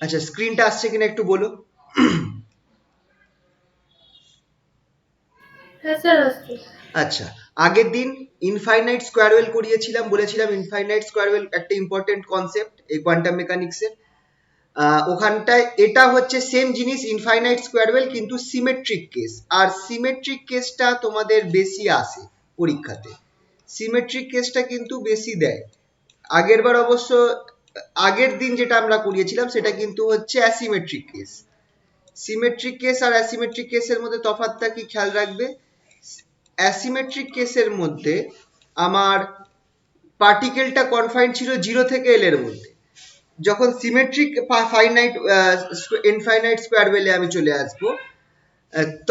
আচ্ছা, স্ক্রিনটা আসছে কিনা একটু বলো। হ্যাঁ স্যার আসছে। আচ্ছা, আগের দিন ইনফাইনাইট স্কোয়ার ওয়েল করিয়েছিলাম, বলেছিলাম ইনফাইনাইট স্কোয়ার ওয়েল একটা ইম্পর্টেন্ট কনসেপ্ট এই কোয়ান্টাম মেকানিক্সের। ওখানটায় এটা হচ্ছে সেম জিনিস ইনফাইনাইট স্কোয়ার ওয়েল, কিন্তু সিমেট্রিক কেস। আর সিমেট্রিক কেসটা তোমাদের বেশি আসে পরীক্ষাতে, সিমেট্রিক কেসটা কিন্তু বেশি দেয়। আগের বার অবশ্য আগের দিন যেটা আমরা করিয়েছিলাম সেটা কিন্তু হচ্ছে অ্যাসিমেট্রিক কেস। সিমেট্রিক কেস আর অ্যাসিমেট্রিক কেসের মধ্যে তফাৎটা কি খেয়াল রাখবে। অ্যাসিমেট্রিক কেসের মধ্যে আমার পার্টিকেলটা কনফাইন্ড ছিল 0 থেকে L এর মধ্যে। যখন সিমেট্রিক ফাইনাইট ইনফাইনাইট স্কোয়ার ওয়েলে আমি চলে আসবো,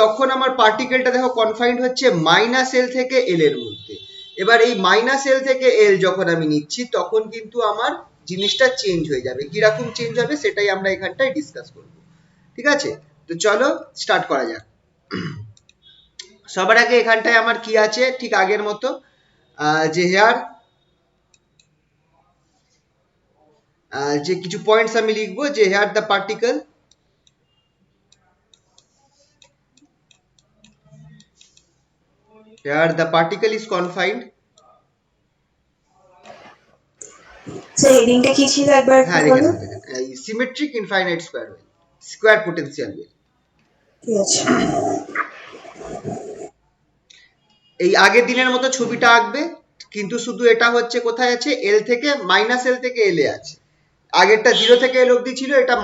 তখন আমার পার্টিকেলটা দেখো কনফাইন্ড হচ্ছে -L থেকে L এর মধ্যে। এবার এই -L থেকে L যখন আমি নিচ্ছি তখন কিন্তু আমার জিনিসটা চেঞ্জ হয়ে যাবে। কিরকম চেঞ্জ হবে সেটাই আমরা এখানটায় ডিসকাস করব। ঠিক আছে, তো চলো স্টার্ট করা যাক। সবার আগে এখানটায় আমার কি আছে, ঠিক আগের মতো, যে হেয়ার যে কিছু পয়েন্টস আমি লিখবো, যে here the particle is confined। Sir হেডিংটা কি ছিল একবার একটু হ্যাঁ, বলো। দেখেন symmetric infinite square well, square potential well. ঠিক আছে। এই আগের দিনের মতো ছবিটা আঁকবে, কিন্তু শুধু এটা হচ্ছে কোথায় আছে, এল থেকে -L থেকে এল এ আছে। আগেরটা 0 থেকে L অবধি ছিল, এটা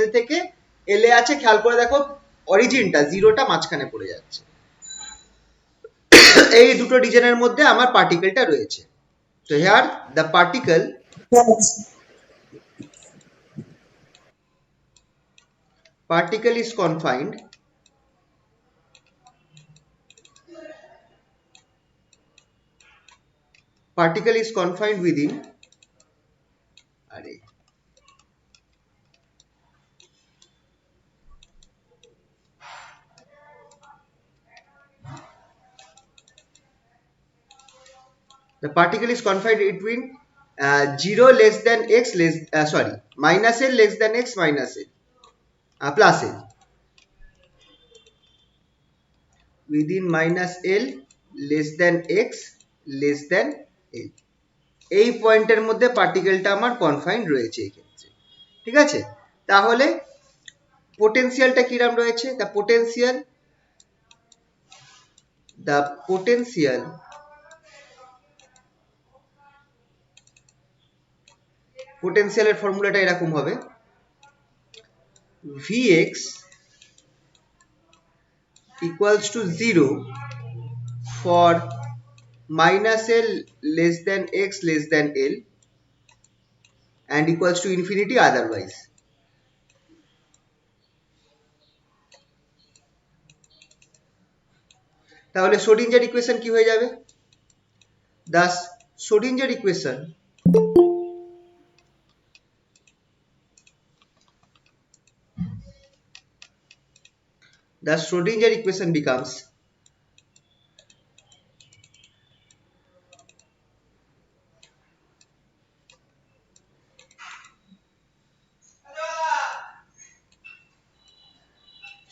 -L থেকে L এ আছে। খেয়াল করে দেখো অরিজিনটা জিরোটা মাঝখানে পড়ে যাচ্ছে। এই দুটো রিজনের মধ্যে আমার পার্টিকেলটা রয়েছে। তো here the particle is confined within, আরে the particle is confined between 0 less than x less sorry -L less than x minus L plus L, within -L less than x less than L। এই পয়েন্টের মধ্যে পার্টিকেলটা আমার confined রয়েছে এই ক্ষেত্রে। ঠিক আছে, তাহলে পোটেনশিয়ালটা কিরকম রয়েছে, দ্য পোটেনশিয়ালের ফর্মুলাটা এরকম হবে, Vx equals to 0 for -L less than x less than L and equals to infinity otherwise। তাহলে শ্রোডিঞ্জার ইকুয়েশন কি হয়ে যাবে, thus Schrodinger equation becomes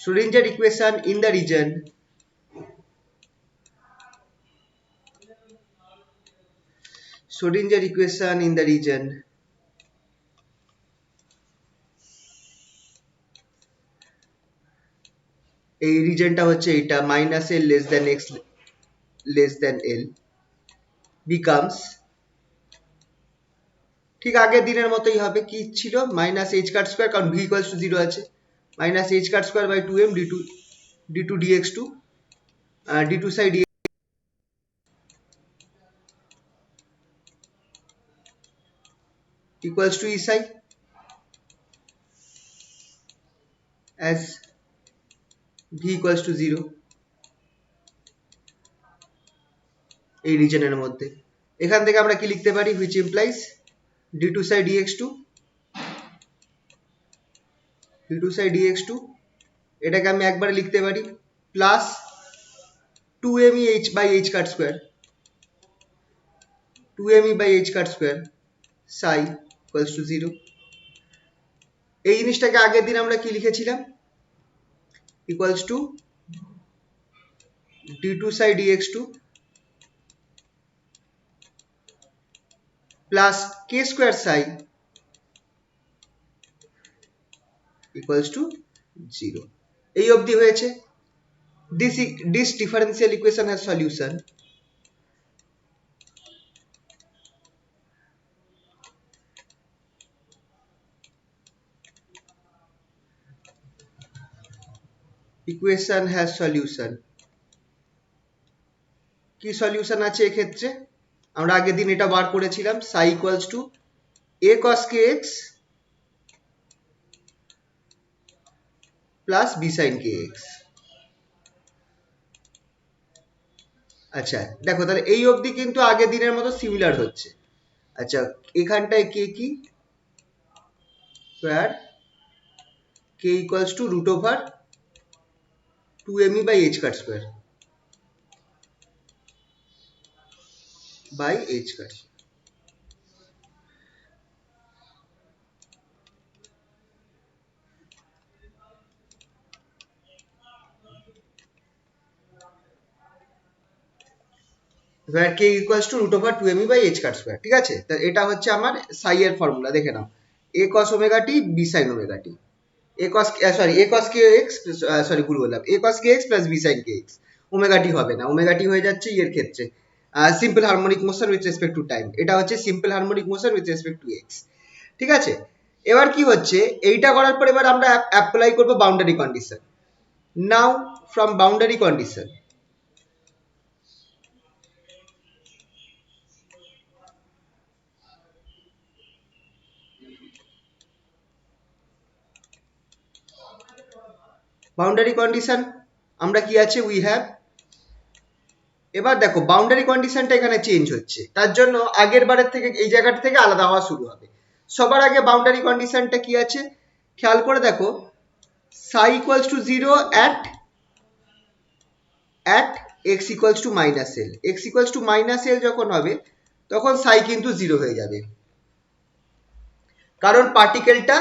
Schrodinger equation in the region এই রিজনটা হচ্ছে এটা -L less than x less than L becomes, ঠিক আগের দিনের মতোই হবে। কি ছিল, -h কাট স্কয়ার, কারণ v equals to 0 আছে, -h cut square by 2m d2 dx2 d2 Sai dx equals to e psi as v equals to 0 এই রিজনের মধ্যে। এখান থেকে আমরা কি লিখতে পারি, which implies d2 psi dx2 এটাকে আমি একবারে লিখতে পারি plus 2me h by h cut square 2me by h cut square psi equals to 0। এই জিনিসটাকে আগের দিন আমরা কি লিখেছিলাম, equals to d2 psi dx2 plus k square psi equals to 0। এই অবধি হয়েছে। This differential equation has solution. Equation has solution. কি সলিউশন আছে এক্ষেত্রে, আমরা আগের দিন এটা বার করেছিলাম, psi equals to a cos kx plus b sin kx। আচ্ছা দেখো তাহলে এই অবধি কিন্তু আগের দিনের মতো সিমিলার হচ্ছে। আচ্ছা এখানটায় কে কি, square k equals to root over 2me by h cut square by h cut। where k equals to root over 2me by h cut square, ঠিক আছে। তা এটা হচ্ছে আমার psi এর ফর্মুলা, দেখে নাও, a cos omega t b sin omega t, a cos a cos kx sorry ভুল বললাম, a cos kx plus b sin kx। Omega t হবে না, ওমেগা টি হয়ে যাচ্ছে এর ক্ষেত্রে simple harmonic motion with respect to time, এটা হচ্ছে simple harmonic motion with respect to x. ঠিক আছে, এবার কি হচ্ছে, এইটা করার পর এবার আমরা অ্যাপ্লাই করব boundary condition. Now from boundary condition, boundary condition আমরা কি আছে, উই হ্যাভ, এবার দেখো বাউন্ডারি কন্ডিশনটা এখানে চেঞ্জ হচ্ছে, তার জন্য আগের বারের থেকে এই জায়গাটা থেকে আলাদা হওয়া শুরু হবে। সবার আগে বাউন্ডারি কন্ডিশনটা কি আছে খেয়াল করে দেখো, psi equals to 0 at x equals to minus l, x equals to minus l যখন হবে তখন psi কিন্তু 0 হয়ে যাবে, কারণ পার্টিকেলটা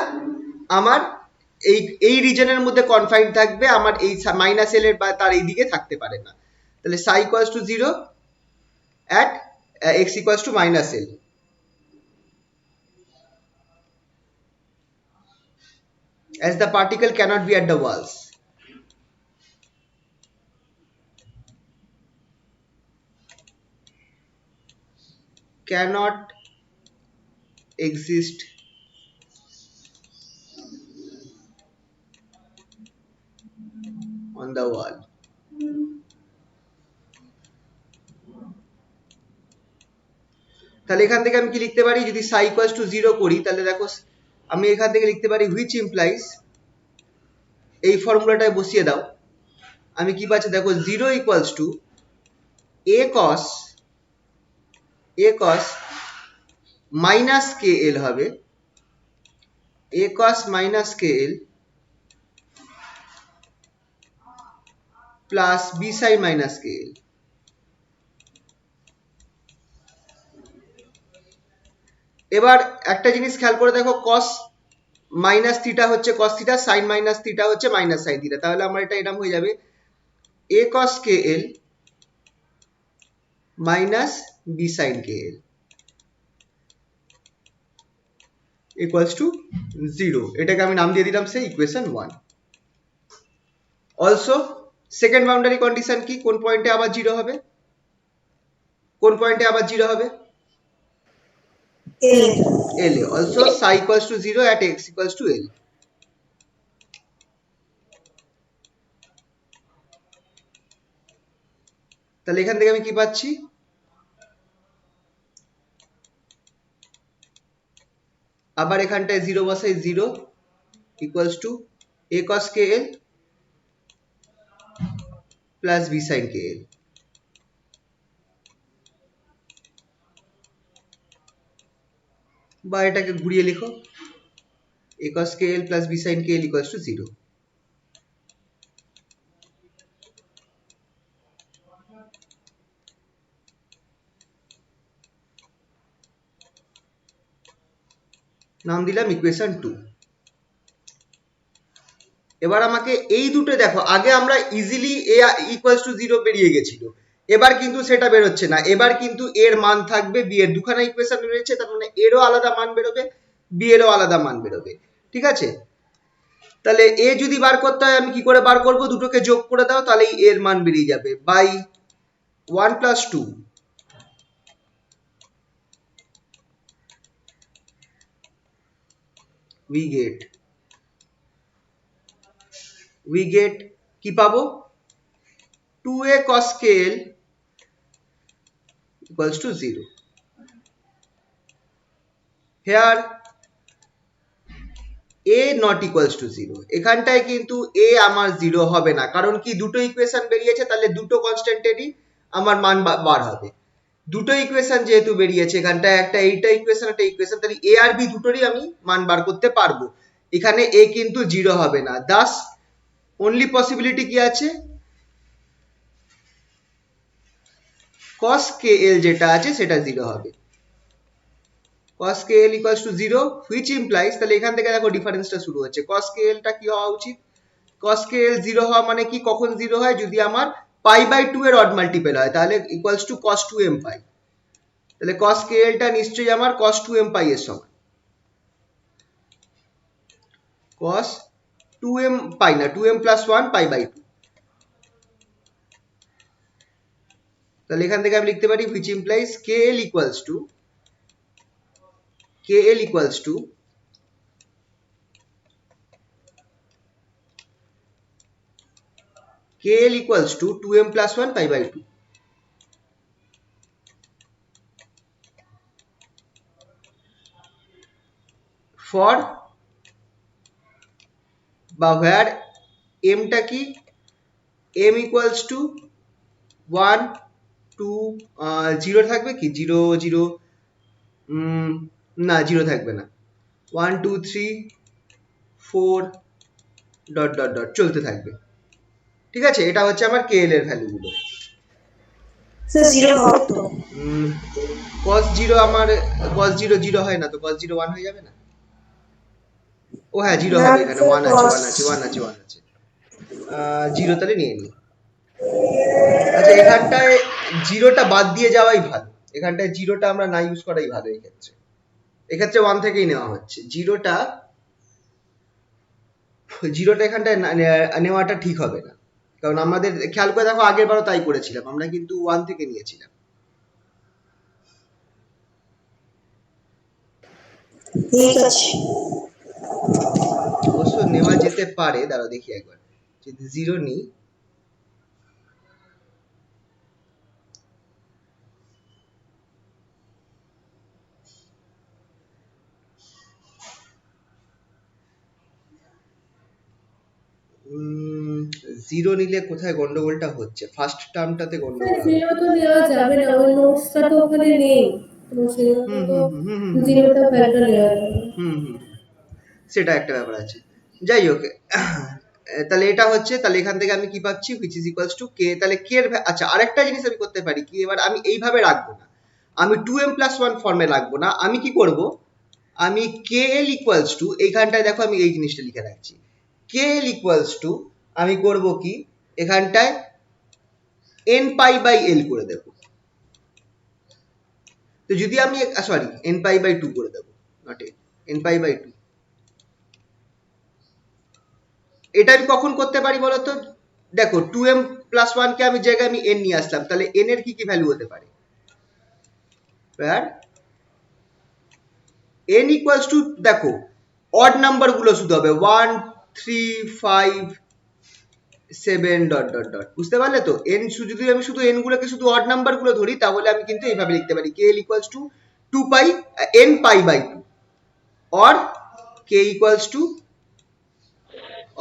আমার এই এই রিজনের মধ্যে কনফাইন থাকবে, আমার এই মাইনাস এল এর বা তার এই দিকে থাকতে পারে না। তাহলে psi equals to 0 at x equals to minus l, as the particle cannot be at the walls। Cannot exist on the wall। তাহলে এখান থেকে আমি কি লিখতে পারি, যদি psi equals to 0 করি তাহলে দেখো আমি এখান থেকে লিখতে পারি which implies, এই ফর্মুলাটায় বসিয়ে দাও, আমি কি পাচ্ছি দেখো 0 equals to a cos minus k l হবে, a cos minus k l plus B sine minus k l. এবার একটা জিনিস খেয়াল করে দেখো, cos মাইনাস থিটা হচ্ছে cos theta, sine minus theta হচ্ছে মাইনাস সাইন থিটা, তাহলে আমার এটা এরকম হয়ে যাবে a cos k l minus B sine k l equals to 0। এটাকে আমি নাম দিয়ে দিলাম সেই equation 1। Also second boundary condition কি, কোন পয়েন্টে আবার 0 হবে, কোন পয়েন্টে আবার 0 হবে, L A. Also psi equals to 0 at x equals to L। তাহলে এখান থেকে আমি কি পাচ্ছি, আবার এখানটায় 0 বসাই, 0 equals to a cos kl plus b sin kl, বা এটাকে ঘুরিয়ে লিখো a cos kl plus b sin kl equals to 0। নাম দিলাম ইকুয়েশন 2। এবার আমাকে এই দুটো দেখো, আগে আমরা ইজিলি এ ইকুয়ালস টু 0 বেরিয়ে গেছিল, এবার কিন্তু সেটা বেরোচ্ছে না, এবার কিন্তু এর মান থাকবে বি এর, দুখানা ইকুয়েশন রয়েছে, তার মানে এরও আলাদা মান বেরোবে, বি এরও আলাদা মান বেরোবে। ঠিক আছে, তাহলে এ যদি বার করতে হয় আমি কি করে বার করব, দুটোকে যোগ করে দাও, তাহলেই এর মান বেরিয়ে যাবে, বাই 1 প্লাস 2 we get কি পাবো, 2a cos kl equals to 0. Here a not equals to 0, এখানটায় কিন্তু a আমার 0 হবে না, কারণ কি দুটো ইকুয়েশন বেরিয়েছে, তাহলে দুটো কনস্ট্যান্টেরই আমার মান বার হবে, দুটো ইকুয়েশন যেহেতু বেরিয়েছে এখানটায়, একটা এইটা ইকুয়েশন একটা ইকুয়েশন, তাহলে a আর b দুটোরই আমি মান বার করতে পারবো, এখানে a কিন্তু 0 হবে না, দাস অনলি পসিবিলিটি কি আছে, cos kl যেটা আছে সেটা 0 হবে, cos kl equals to 0 which implies, তাহলে এখান থেকে দেখো ডিফারেন্সটা শুরু হচ্ছে, cos kl টা কি হওয়া উচিত, cos kl 0 হওয়া মানে কি, কখন 0 হয়, যদি আমার পাই বাই 2 এর অড মাল্টিপল হয়, তাহলে ইকুয়ালস টু cos 2m পাই, তাহলে cos kl টা নিশ্চয়ই আমার cos 2m পাই এর সমান, cos 2m পাই না, 2m প্লাস 1 পাই বাই 2, তাহলে এখান থেকে আমি লিখতে পারি which implies kl equals to kl equals to kl equals to 2m plus 1 pi by 2. For বা where m টা কি, m equals to 1 2 0 থাকবে কি, 0 0 না 0 থাকবে না, 1 2 3 4 ডট ডট ডট চলতে থাকবে। ঠিক আছে, এটা হচ্ছে আমার kl এর ভ্যালু গুলো। স্যার 0 হবে তো? cos 0 আমার cos 0 0 হয় না তো, cos 0 1 হয়ে যাবে না, ও হ্যাঁ 0 না হবে, এখানে স্যার 1 আছে 1 আছে 1 আছে 1 আছে, 0 তাহলে নিয়ে নিই। আচ্ছা এখানটায় জিরোটা বাদ দিয়ে যাওয়াই ভালো, এখানটায় জিরোটা আমরা না ইউজ করাই ভালো, এক্ষেত্রে এক্ষেত্রে 1 থেকেই নেওয়া হচ্ছে, জিরোটা এখানটায় নেওয়াটা ঠিক হবে না, কারণ আমাদের খেয়াল করে দেখো আগের বারও তাই করেছিলাম, আমরা কিন্তু 1 থেকে নিয়েছিলাম। ঠিক আছে। অবশ্য নেওয়া যেতে পারে, দাঁড়াও দেখি একবার, যদি 0 নিই, জিরো নিলে কোথায় গন্ডগোলটা হচ্ছে, ফার্স্ট টার্মটাতে গন্ডগোল হবে। জিরো তো নেওয়া যাবে না, ওই নোটসটা তো ওখানে নেই, তো সেটা তো জিরোটা ভ্যালুটা নেওয়া যাবে। সেটা একটা ব্যাপার আছে, যাই হোক, তাহলে এটা হচ্ছে, তাহলে এখান থেকে আমি কি পাচ্ছি which is equals to k, তাহলে k এর আচ্ছা আরেকটা জিনিস আমি করতে পারি কি, এবার আমি এইভাবে রাখবো না, আমি 2m plus 1 ফর্মে রাখবো না, আমি কি করব, আমি kl equals to, এইখানটায় দেখো আমি এই জিনিসটা লিখে রাখছি, kl equals to আমি করব কি, এখানটায় n pi by l করে দেব, তো যদি আমি সরি n pi by 2 করে দেব, নট n pi by 2, এটা আমি কখন করতে পারি বলতো, দেখো 2m plus 1 কে আমি জায়গায় আমি n নিয়ে আসলাম, তাহলে n এর কি কি ভ্যালু হতে পারে, n equals to, দেখো অড নাম্বার গুলো শুধু হবে 1 3 5 7 ডট ডট ডট, বুঝতে পারলে তো, n যদি আমি শুধু n গুলোকে শুধু অড নাম্বার গুলো ধরি, তাহলে আমি কিন্তু এইভাবে লিখতে পারি k equals to 2 pi n pi by 2 or k equals to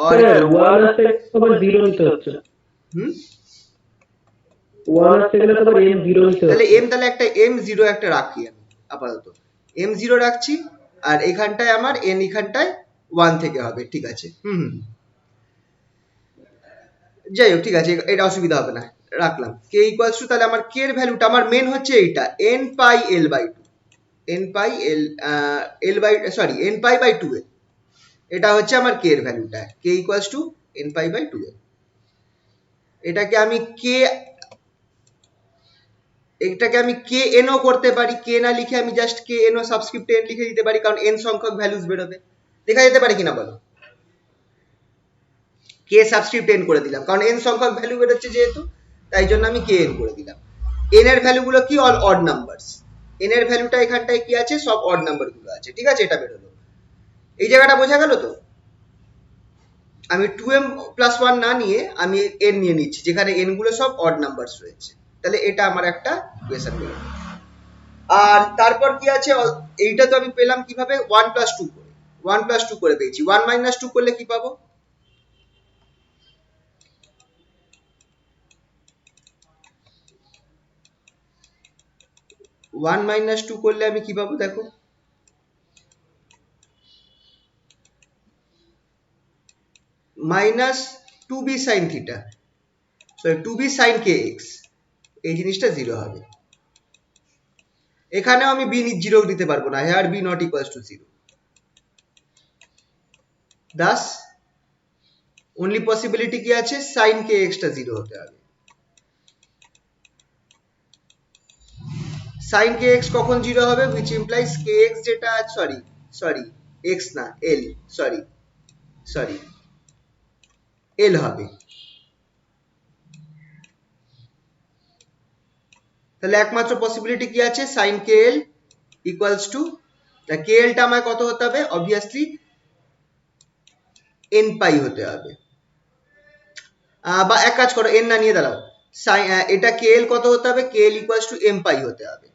or 1 আসতে আবার 0 নিতে হচ্ছে, 1 আসতে গেলে তো আবার m 0 নিতে তাহলে হচ্ছে, m, তাহলে একটা m0 একটা রাখি আমি আপাতত, m0 রাখছি, আর এখানটায় আমার n এখানটায় 1 থেকে হবে, ঠিক আছে, যাই হোক ঠিক আছে, এটা অসুবিধা হবে না, রাখলাম k ইকুয়ালস টু, তাহলে আমার k এর ভ্যালুটা আমার মেন হচ্ছে এইটা n pi l by 2, n pi l l by sorry n pi by 2l, এটা হচ্ছে আমার কে এর ভ্যালুটা, k equals to n pi by 2l। এটাকে আমি কে এনও করতে পারি, কে না লিখে আমি just k NO subscript N লিখে দিতে পারি, কারণ এন সংখ্যক ভ্যালুস বেরোবে। লেখা যেতে পারে কিনা বলো? কে সাবস্ক্রিপ্ট এন করে দিলাম, কারণ এন সংখ্যক ভ্যালু বেরোচ্ছে যেহেতু, তাই জন্য আমি কে এন করে দিলাম। এন এর ভ্যালুগুলো কি? All odd numbers. এন এর ভ্যালুটা এখানটায় কি আছে? সব অড নাম্বার গুলো আছে, ঠিক আছে? এটা বেরোলো। এই জায়গাটা বোঝা গেল তো? আমি 2m প্লাস 1 না নিয়ে আমি n নিয়ে নিচ্ছি, যেখানে n গুলো সব অড নাম্বারস রয়েছে। তাহলে এটা আমার একটা ইকুয়েশন বেরোলো। আর তারপর কি আছে? এইটা তো আমি পেলাম কিভাবে? 1 প্লাস 2 করে। 1 প্লাস 2 করে পেয়েছি। 1 মাইনাস 2 করলে কি পাবো? 1 মাইনাস 2 করলে আমি কি পাবো দেখো? Minus 2b sine theta, sorry 2b sine kx, এই জিনিসটা 0 হবে। এখানেও আমি b 0 দিতে পারবো না, here b not equals to 0। Thus only possibility কি আছে? সাইন kx টা 0 হতে হবে। সাইন kx কখন 0 হবে? which implies kx যেটা, সরি x না l, সরি l হবে। তাহলে একমাত্র পসিবিলিটি কি আছে? Sine kl equals to, kl টা আমার কত হতে হবে? অবভিয়াসলি n পাই হতে হবে। বা এক কাজ করো, n না নিয়ে দাঁড়াও, এটা kl কত হতে হবে? kl ইকুয়ালস টু m পাই হতে হবে।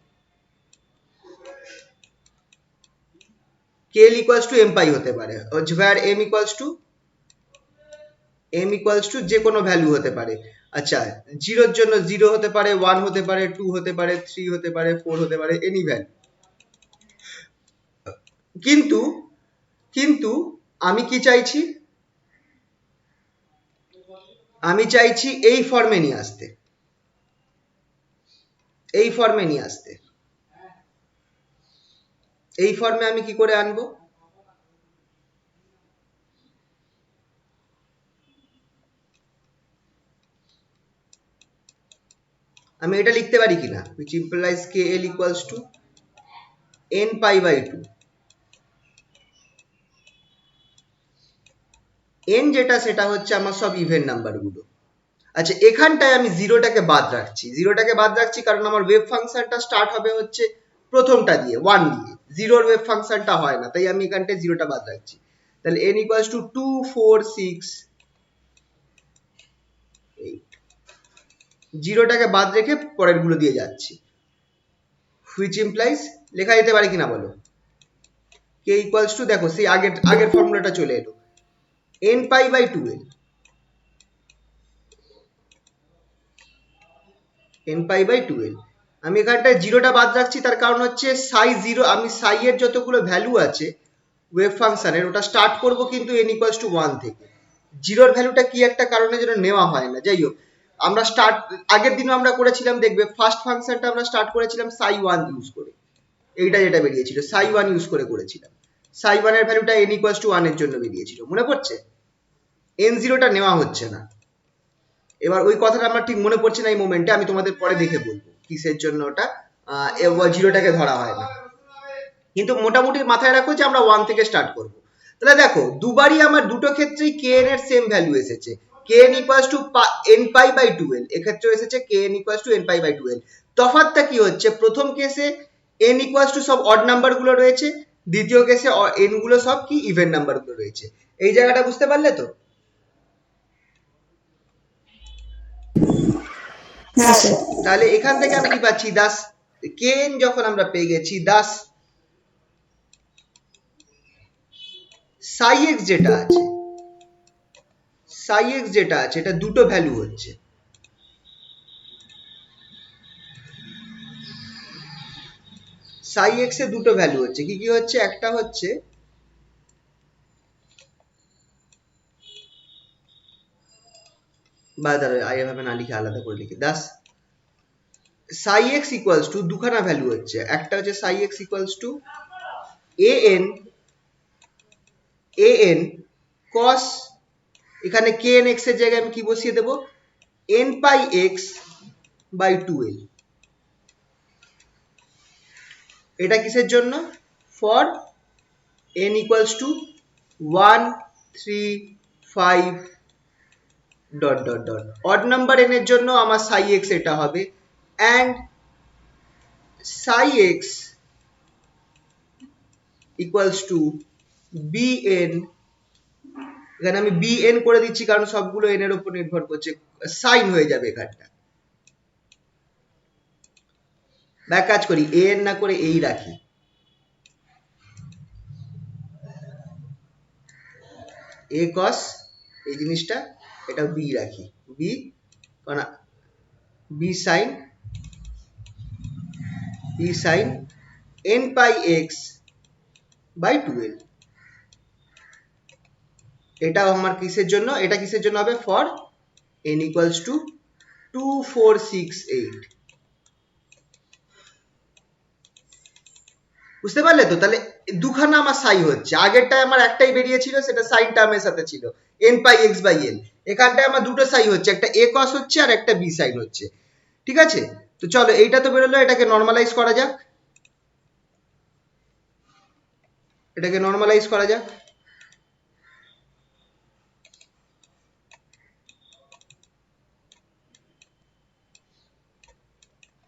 kl ইকুয়ালস টু m পাই হতে পারে, where m ইকুয়ালস টু যে কোনো ভ্যালু হতে পারে। আচ্ছা, 0 এর জন্য 0 হতে পারে, 1 হতে পারে, 2 হতে পারে, 3 হতে পারে, 4 হতে পারে, এনি ভ্যালু। কিন্তু কিন্তু আমি কি চাইছি? আমি চাইছি এই ফর্মে নিয়ে আসতে, এই ফর্মে নিয়ে আসতে। এই ফর্মে আমি কি করে আনবো? আমি এটা লিখতে পারি কিনা? which implies kl equals to n pi by 2। n যেটা সেটা হচ্ছে আমার সব ইভেন নাম্বার গুলো। আচ্ছা, এখানটায় আমি জিরোটাকে বাদ রাখছি, কারণ আমার ওয়েভ ফাংশনটা স্টার্ট হবে হচ্ছে প্রথমটা দিয়ে, 1 দিয়ে। জিরোর ওয়েভ ফাংশনটা হয় না, তাই আমি এখানটায় জিরোটা বাদ রাখছি। তাহলে n equals to 2 4 6 8, জিরোটাকে বাদ রেখে পরের গুলো দিয়ে যাচ্ছি, which implies, লেখা যেতে পারে কিনা বলো? k equals to, দেখো সেই আগের ফর্মুলাটা চলে এলো, n pi by 2l, n pi by 2l। আমি এখানটায় জিরোটা বাদ রাখছি, তার কারণ হচ্ছে সাই 0, আমি সাই এর যতগুলো ভ্যালু আছে ওয়েভ ফাংশনের, ওটা স্টার্ট করব কিন্তু n equals to 1 থেকে। জিরোর ভ্যালুটা কি একটা কারণে যেন নেওয়া হয় না। যাই হোক, আমরা আগের দিনও আমরা করেছিলাম, দেখবে ফার্স্ট ফাংশনটা আমরা স্টার্ট করেছিলাম সাই 1 ইউজ করে। এইটা যেটা বেরিয়েছিল সাই 1 ইউজ করে করেছিলাম। সাই 1 এর ভ্যালুটা n equals to 1 এর জন্য বেরিয়েছিল, মনে পড়ছে? n0 টা নেওয়া হচ্ছে না। এবার ওই কথাটা আমার ঠিক মনে পড়ছে না এই মোমেন্টে, আমি তোমাদের পরে দেখে বলবো কিসের জন্য ওটা জিরোটাকে ধরা হয় না। কিন্তু মোটামুটি মাথায় রাখো যে আমরা 1 থেকে স্টার্ট করব। তাহলে দেখো দুবারই আমার দুটো ক্ষেত্রেই kn এর সেম ভ্যালু এসেছে, kn equals to n pi by 2l, এক্ষেত্রে এসেছে kn equals to n pi by 2l। তফাৎটা কি হচ্ছে? প্রথম কেসে n equals to সব অড নাম্বার গুলো রয়েছে, দ্বিতীয় কেসে n গুলো সব কি ইভেন নাম্বার গুলো রয়েছে। এই জায়গাটা বুঝতে পারলে তো? হ্যাঁ স্যার। তাহলে এখান থেকে আমি কি পাচ্ছি? দাস kn যখন আমরা পেয়ে গেছি, দাস সাই এক্স যেটা আছে এটা দুটো ভ্যালু হচ্ছে, সাই এক্স এ দুটো ভ্যালু হচ্ছে। কি কি হচ্ছে? একটা হচ্ছে এভাবে না লিখে আলাদা করে লিখি, দাস সাই এক্স ইকুয়ালস টু দুখানা ভ্যালু হচ্ছে। একটা হচ্ছে সাই x equals two an an cos, এখানে kn x এর জায়গায় আমি কি বসিয়ে দেব, n pi x by 2l। এটা কিসের জন্য, for n equals to 1 3 5 dot dot dot. Odd number n এর জন্য আমার psi x এটা হবে, and psi x equals to bn, এখানে আমি bn করে দিচ্ছি কারণ সবগুলো n এর উপর নির্ভর করছে, সাইন হয়ে যাবে এখানটা। এক কাজ করি, an না করে এই রাখি, a cos এই জিনিসটা, এটা b রাখি, b কারণ b sin n pi x by 2l। এটা আমার কিসের জন্য, এটা কিসের জন্য হবে, ফর n equals to 2 4 6 8। বুঝতে পারলে তো? তাহলে দুখানা আমার সাই হচ্ছে, আগেরটায় আমার একটাই বেরিয়েছিল, সেটা সাইন টার্মের সাথে ছিল n pi x by l। এখানটায় আমার দুটো সাই হচ্ছে, একটা a cos হচ্ছে আর একটা b sin হচ্ছে। ঠিক আছে, তো চলো এইটা তো বেরোলো, এটাকে নর্মালাইজ করা যাক, এটাকে নর্মালাইজ করা যাক।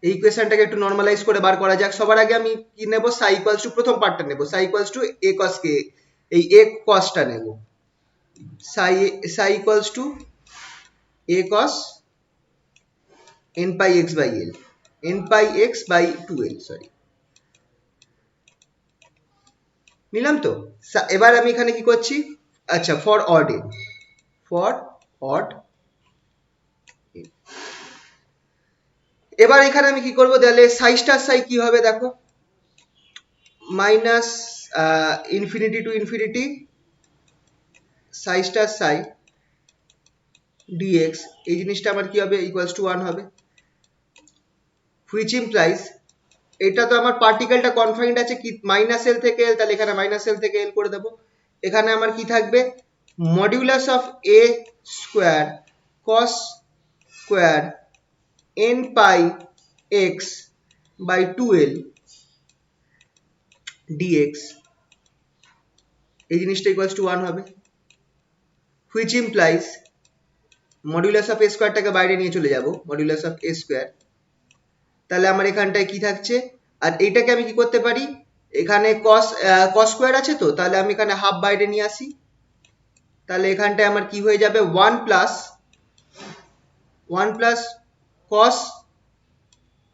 এই ইকুয়েশনটাকে একটু নরমালাইজ করে বার করা যাক। সবার আগে আমি কি নেব, সাই ইকুয়ালস টু, প্রথম পার্টটা নেব, সাই equals to a cos k, এই a cosটা নেব, সাই equals to a cos n pi x by l, n pi x by 2l, sorry নিলাম তো। এবার আমি এখানে কি করছি, আচ্ছা for odd n, for odd, এবার এখানে আমি কি করব, তাহলে সাই স্টার সাই কি হবে দেখো, minus infinity to infinity Sai star Sai dx, এই জিনিসটা আমার কি হবে, ইকুয়ালস টু 1 হবে, হুইচ ইমপ্লাইজ, এটা তো আমার পার্টিকেলটা কনফাইন্ড আছে কি মাইনাস এল থেকে এল, তাহলে এখানে মাইনাস এল থেকে এল করে দেবো। এখানে আমার কি থাকবে, modulus of A square cos square n pi x by 2l dx, এই জিনিসটা ইকুয়ালস টু 1 হবে, হুইচ ইমপ্লাইজ মডিউলাস অফ এ স্কোয়ারটাকে বাইরে নিয়ে চলে যাব, মডিউলাস অফ এ স্কোয়ার, তাহলে আমার এখানটায় কি থাকছে, আর এইটাকে আমি কি করতে পারি, এখানে cos স্কোয়ার আছে তো, তাহলে আমি এখানে হাফ বাইরে নিয়ে আসি, তাহলে এখানটায় আমার কি হয়ে যাবে, 1 plus cos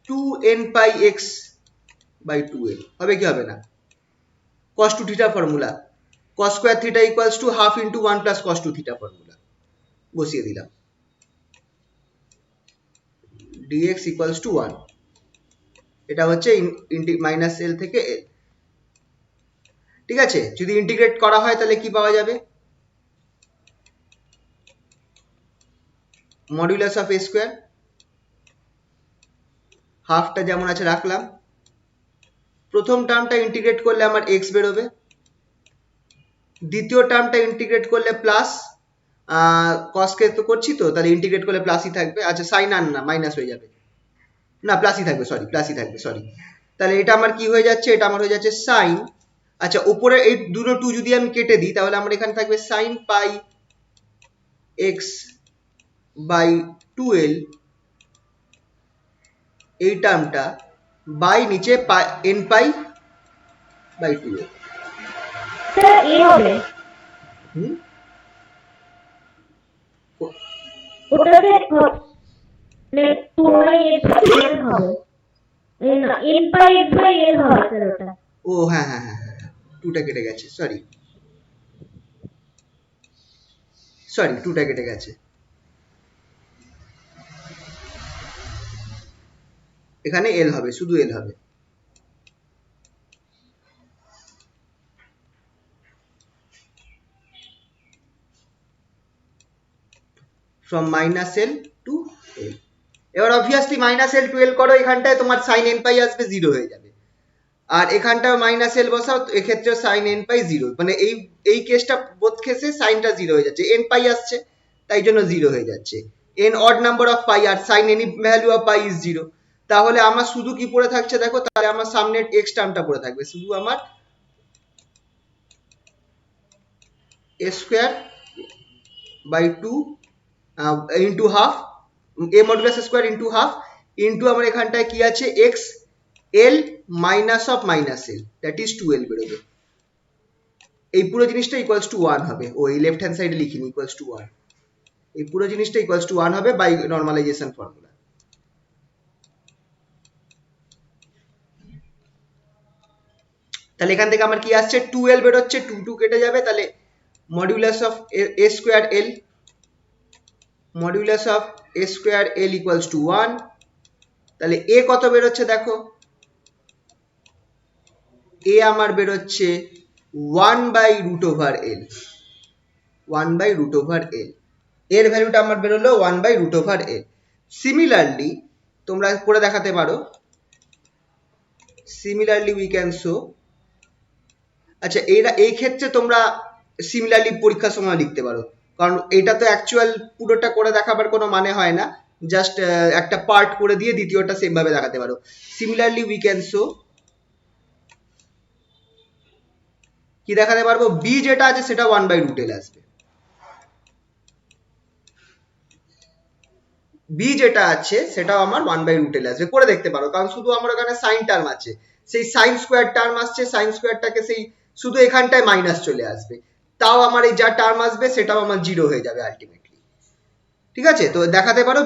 2n pi x by 2l হবে কি হবে না, cos 2 theta formula, cos square theta equals to half into 1 plus cos 2 theta formula বসিয়ে দিলাম, dx ইকুয়ালস টু 1, এটা হচ্ছে মাইনাস এল থেকে এল। ঠিক আছে, যদি ইন্টিগ্রেট করা হয় তাহলে কি পাওয়া যাবে, মডিউলাস অফ এ স্কোয়ার, হাফটা যেমন আছে রাখলাম, প্রথম টার্মটা ইন্টিগ্রেট করলে আমার এক্স বেরোবে, দ্বিতীয় টার্মটা ইন্টিগ্রেট করলে প্লাস, কসকে তো করছি তো, তাহলে ইন্টিগ্রেট করলে প্লাসই থাকবে, আচ্ছা সাইন আন না মাইনাস হয়ে যাবে, না প্লাসই থাকবে, সরি প্লাসই থাকবে, সরি, তাহলে এটা আমার কি হয়ে যাচ্ছে, এটা আমার হয়ে যাচ্ছে সাইন, আচ্ছা উপরে এই দুটো টু যদি আমি কেটে দিই, তাহলে আমার এখানে থাকবে sine pi X by 2l, এই টার্মটা বাই নিচে n pi by 2l। Sir এ হবে, হুম, ওটাতে মানে 2x l হবে, না n pi x by l হবে স্যার ওটা। ও হ্যাঁ হ্যাঁ হ্যাঁ হ্যাঁ, টুটা কেটে গেছে, সরি টুটা কেটে গেছে, এখানে এল হবে, শুধু এল হবে, ফ্রম মাইনাস এল টু এল। এবার অবভিয়াসলি মাইনাস এল টু এল করো, এখানটায় তোমার সাইন এন পাই আসবে 0 হয়ে যাবে, আর এখানটাও মাইনাস এল বসাও, তো এক্ষেত্রে সাইন এন পাই জিরো, মানে এই কেসটা বোধ কেসে সাইনটা জিরো হয়ে যাচ্ছে, এন পাই আসছে তাই জন্য জিরো হয়ে যাচ্ছে, N odd number of pi আর sine any value of pi is zero. তাহলে আমার শুধু কি পড়ে থাকছে দেখো, তাহলে আমার সামনে এক্স টার্মটা পড়ে থাকবে, শুধু আমার A square by two into half, A modulus square into half, into আমার এখানটায় কি আছে x l minus of minus l, that is 2l বেরোবে। এই পুরো জিনিসটা ইকুয়ালস টু 1 হবে, ও এই লেফট হ্যান্ড সাইডে লিখিনি ইকুয়ালস টু 1, এই পুরো জিনিসটা ইকুয়ালস টু 1 হবে বাই নরমালাইজেশন ফর্মুলা। তাহলে এখান থেকে আমার কি আসছে 2l বেরোচ্ছে, 2 2 কেটে যাবে, তাহলে modulus of A square L, modulus of A square L equals two 1। তাহলে এ কত বেরোচ্ছে দেখো, এ আমার বেরোচ্ছে 1 by root over l, 1 by root over l, এর ভ্যালুটা আমার বেরোলো 1 by root over l. Similarly তোমরা করে দেখাতে পারো, সিমিলারলি উই ক্যান শো, আচ্ছা এই ক্ষেত্রে তোমরা সিমিলারলি পরীক্ষার সময় লিখতে পারো, কারণ এটা তো অ্যাকচুয়াল পুরোটা করে দেখাবার কোনো মানে হয় না, জাস্ট একটা পার্ট করে দিয়ে দ্বিতীয়টা সেম ভাবে দেখাতে পারো। সিমিলারলি উই ক্যান শো, কি দেখাতে পারবো, বি যেটা আছে সেটা 1 বাই রুট এল আসবে, বি যেটা আছে সেটাও আমার 1 বাই রুট এল আসবে, করে দেখতে পারো, কারণ শুধু আমার ওখানে সাইন টার্ম আছে, সেই সাইন স্কোয়ার টার্ম আসছে, সাইন স্কোয়ারটাকে সেই শুধু এখানটায় মাইনাস চলে আসবে, তাও আমার এই যা টার্ম আসবে সেটাও আমার জিরো হয়ে যাবে আলটিমেটলি। ঠিক আছে, তো দেখাতে পারো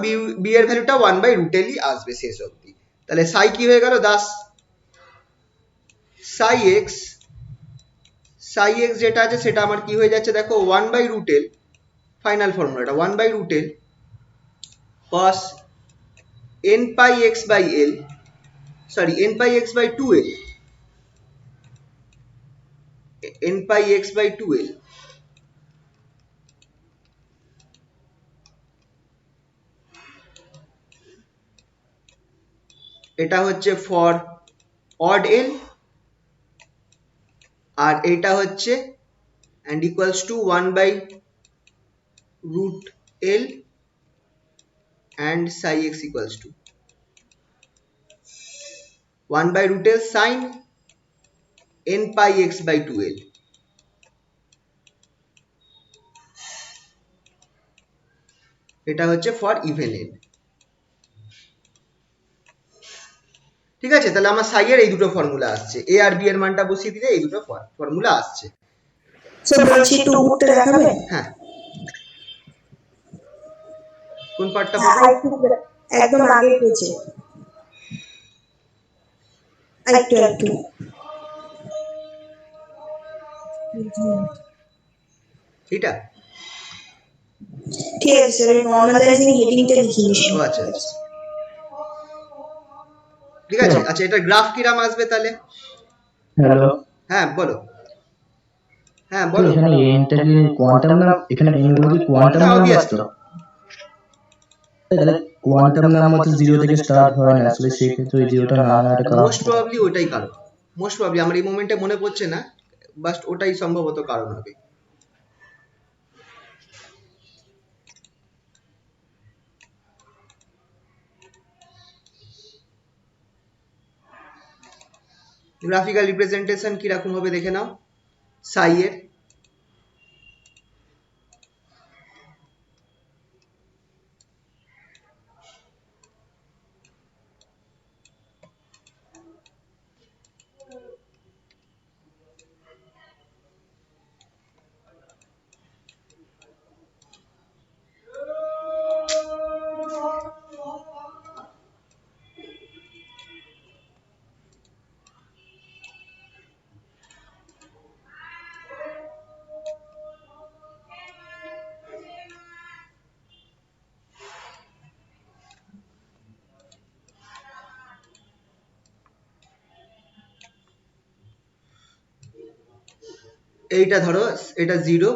বি এর ভ্যালুটা 1 বাই রুট এলই আসবে শেষ অবধি। তাহলে সাই কি হয়ে গেল, দাস সাই এক্স, সাই এক্স যেটা আছে সেটা আমার কি হয়ে যাচ্ছে দেখো 1 বাই রুট এল, ফাইনাল ফর্মুলাটা 1 by root L cos n pi x by l, sorry n pi x by 2l, n pi x by 2l, এটা হচ্ছে ফর অড l, আর এটা হচ্ছে and equals to 1 by root l and psi x equals to 1 by root l sin n pi x by 2l, এটা হচ্ছে for even l। ঠিক আছে, তাহলে আমার সাই এর এই দুটো ফর্মুলা আসছে, এ আর বি এর মানটা বসিয়ে দিলে এই দুটো ফর্মুলা আসছে। স্যার বলছি একটু বুকটা দেখাবেন? হ্যাঁ, কোন পার্টটা পাবো? একদম আগে পেয়েছে, একটু একটু এটা ঠিক আছে স্যার, নর্মালাইজিং হেডিংটা লিখিয়ে নিন। ও আচ্ছা আচ্ছা, ঠিক আছে। আচ্ছা এটা গ্রাফ কিরাম আসবে তাহলে? হ্যালো, হ্যাঁ বলো, হ্যাঁ বলো। এখানে এনটা কি কোয়ান্টাম নাম, এখানে এন গুলো কি কোয়ান্টাম হ্যাঁ নাম্বার obviously, তো? তাহলে কোয়ান্টাম নাম্বার তো জিরো থেকে স্টার্ট হয় না, আসলে সেই ক্ষেত্রে ওই জিরোটা না আনাটা কারণ। মোস্ট প্রবাবলি ওটাই কারণ, মোস্ট প্রবাবলি আমার এই মোমেন্টে মনে পড়ছে না, বাট ওটাই সম্ভবত কারণ হবে। গ্রাফিক্যাল রিপ্রেজেন্টেশন কিরকম হবে দেখে নাও সাই এর, এইটা ধরো এটা জিরো,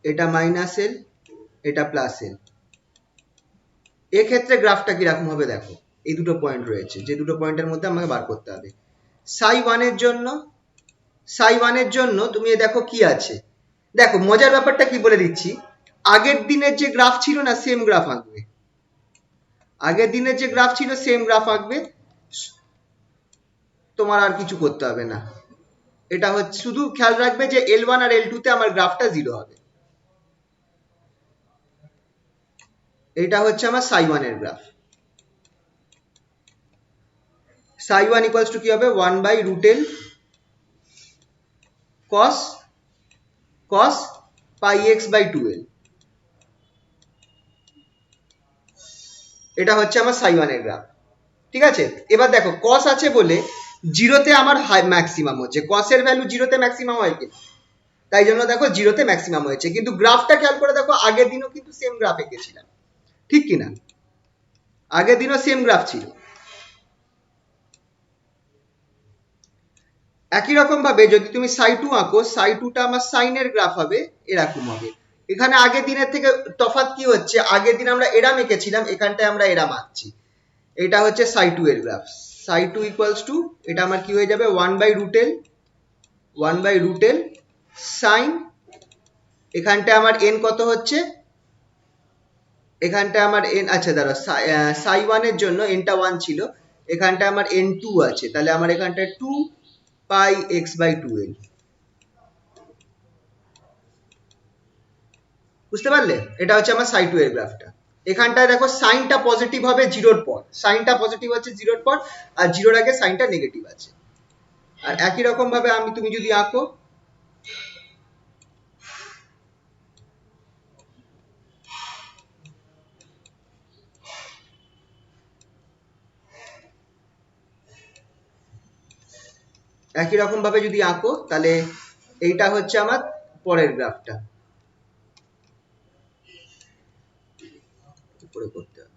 এটা মাইনাস এল, এটা প্লাস এল, এক্ষেত্রে গ্রাফটা কিরকম হবে দেখো, এই দুটো পয়েন্ট রয়েছে, যে দুটো পয়েন্টের মধ্যে আমাকে বার করতে হবে। সাই ওয়ানের জন্য তুমি দেখো কি আছে, দেখো মজার ব্যাপারটা কি বলে দিচ্ছি, আগের দিনের যে গ্রাফ ছিল না সেম গ্রাফ আঁকবে, আগের দিনের যে গ্রাফ ছিল সেম গ্রাফ আঁকবে, তোমার আর কিছু করতে হবে না। এটা হচ্ছে শুধু খেয়াল রাখবে যে L1 আর L2 তে আমার গ্রাফটা 0 হবে। এটা হচ্ছে আমার সাই ওয়ানের graph. Sai one equals to কি হবে, 1/√L cos pi x/2L। এটা হচ্ছে আমার সাই ওয়ানের গ্রাফ, ঠিক আছে। এবার দেখো cos আছে বলে জিরোতে আমার ম্যাক্সিমাম হচ্ছে, cos এর ভ্যালু জিরোতে ম্যাক্সিমাম হয় কি, তাই জন্য দেখো জিরোতে ম্যাক্সিমাম হয়েছে। কিন্তু গ্রাফটা খেয়াল করে দেখো আগের দিনও কিন্তু সেম গ্রাফ এঁকেছিলাম, ঠিক কিনা, আগের দিনও সেম গ্রাফ ছিল। একই রকম ভাবে যদি তুমি সাই 2 আঁকো, সাই 2টা আমার সাইনের গ্রাফ হবে, এরকম হবে। এখানে আগের দিনের থেকে তফাৎ কি হচ্ছে, আগের দিন আমরা এরাম এঁকেছিলাম, এখানটায় আমরা এরাম আঁকছি। এটা হচ্ছে সাই 2 এর গ্রাফ। সাই 2 ইকুয়ালস টু এটা আমার কি হয়ে যাবে, 1/√L সাইন, এখানটায় আমার n কত হচ্ছে, এখানটায় আমার n, আচ্ছা দাঁড়া, সাই 1 এর জন্য nটা 1 ছিল, এখানটায় আমার n2 আছে, তাহলে আমার এখানটায় 2 pi x/2L। বুঝতে পারলে, এটা হচ্ছে আমার সাই 2 এর গ্রাফটা। এখানটায় দেখো সাইনটা পজিটিভ হবে জিরোর পর, সাইনটা পজিটিভ হচ্ছে জিরোর পর, আর জিরোর আগে সাইনটা নেগেটিভ আছে। আর একই রকম ভাবে তুমি যদি আঁকো, একই রকম ভাবে যদি আঁকো, তাহলে এইটা হচ্ছে আমার পরের গ্রাফটা, উপরে করতে হবে।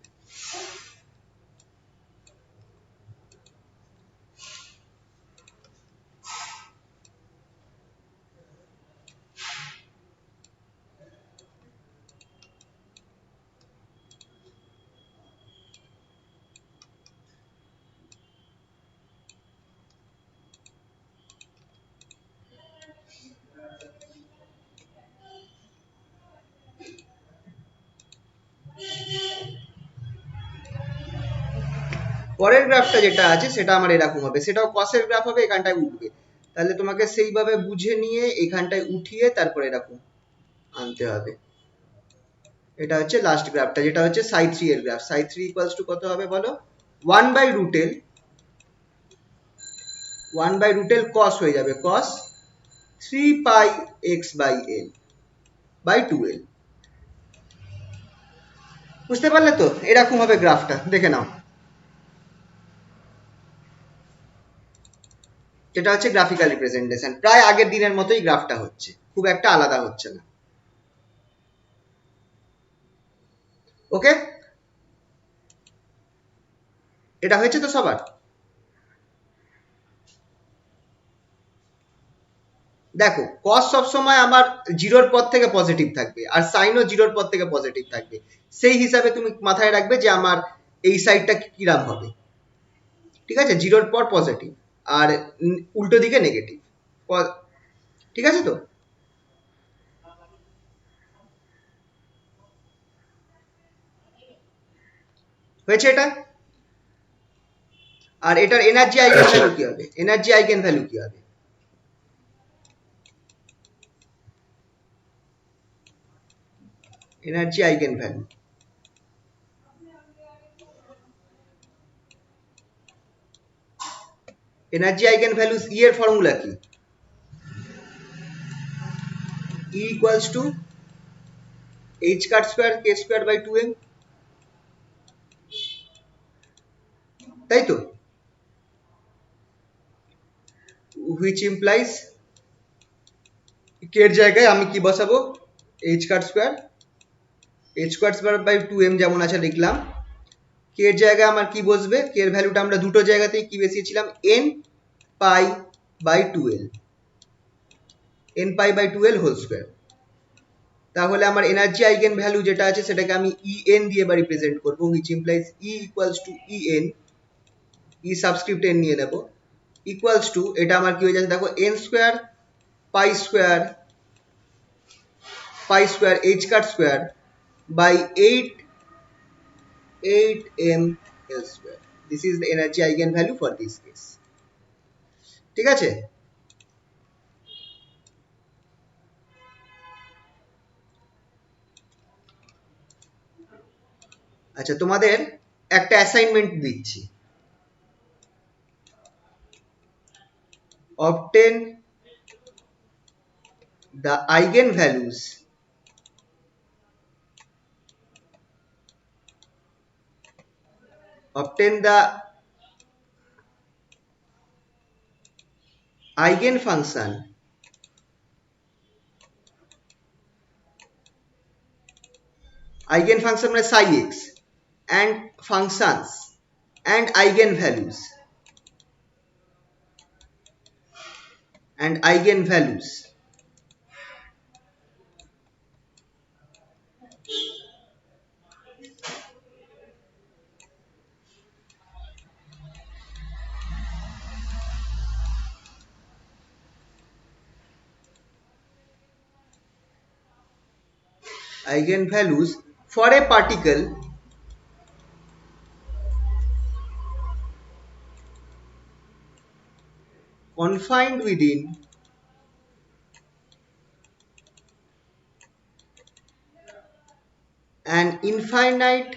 পরের গ্রাফটা যেটা আছে সেটা আমার এরকম হবে, সেটাও কসের গ্রাফ হবে, এখানটায় উঠবে, তাহলে তোমাকে সেইভাবে বুঝে নিয়ে এখানটায় উঠিয়ে তারপর এরকম আনতে হবে। এটা হচ্ছে লাস্ট গ্রাফটা, যেটা হচ্ছে সাই 3 এর গ্রাফ। সাই 3 ইকুয়ালস টু কত হবে বলো, 1/√L cos হয়ে যাবে, cos 3 pi x/L/2L। বুঝতে পারলে তো, এরকম হবে গ্রাফটা, দেখে নাও। যেটা হচ্ছে গ্রাফিক্যাল রিপ্রেজেন্টেশন, প্রায় আগের দিনের মতোই গ্রাফটা হচ্ছে, খুব একটা আলাদা হচ্ছে না। ওকে, এটা হয়েছে তো সবার। দেখো cos সবসময় আমার জিরোর পর থেকে পজিটিভ থাকবে, আর সাইনও জিরোর পর থেকে পজিটিভ থাকবে, সেই হিসাবে তুমি মাথায় রাখবে যে আমার এই সাইডটা কিরাম হবে, ঠিক আছে, জিরোর পর পজিটিভ আর উল্টো দিকে নেগেটিভ, ঠিক আছে তো। হয়েছে এটা। আর এটার এনার্জি আইগেন ভ্যালু কি হবে, এনার্জি আইগেন ভ্যালু কি হবে, energy eigen value, energy eigen values E এর ফর্মুলা কি, E equals to h cut square k square by 2m, তাই তো, which implies k এর জায়গায় আমি কি বসাবো, h স্কয়ার বাই 2m যেমন আছে লিখলাম, k এর জায়গায় আমার কি বসবে, k এর ভ্যালুটা আমরা দুটো জায়গাতেই কি বসিয়েছিলাম, n pi by 2l, n pi by 2l whole square. তাহলে আমার এনার্জি আইগেন ভ্যালু যেটা আছে সেটাকে আমি en দিয়ে বা রিপ্রেজেন্ট করব, which implies e equals to en, e subscript n নিয়ে নেব, ইকুয়ালস টু, এটা আমার কি হয়ে যাচ্ছে দেখো, n square pi square h cut square by 8m l square. This is the energy eigen value for this case. ঠিক আছে, আচ্ছা তোমাদের একটা অ্যাসাইনমেন্ট দিচ্ছি, obtain the eigenvalues obtain the eigenfunction মানে psi x and functions and eigenvalues for a particle confined within an infinite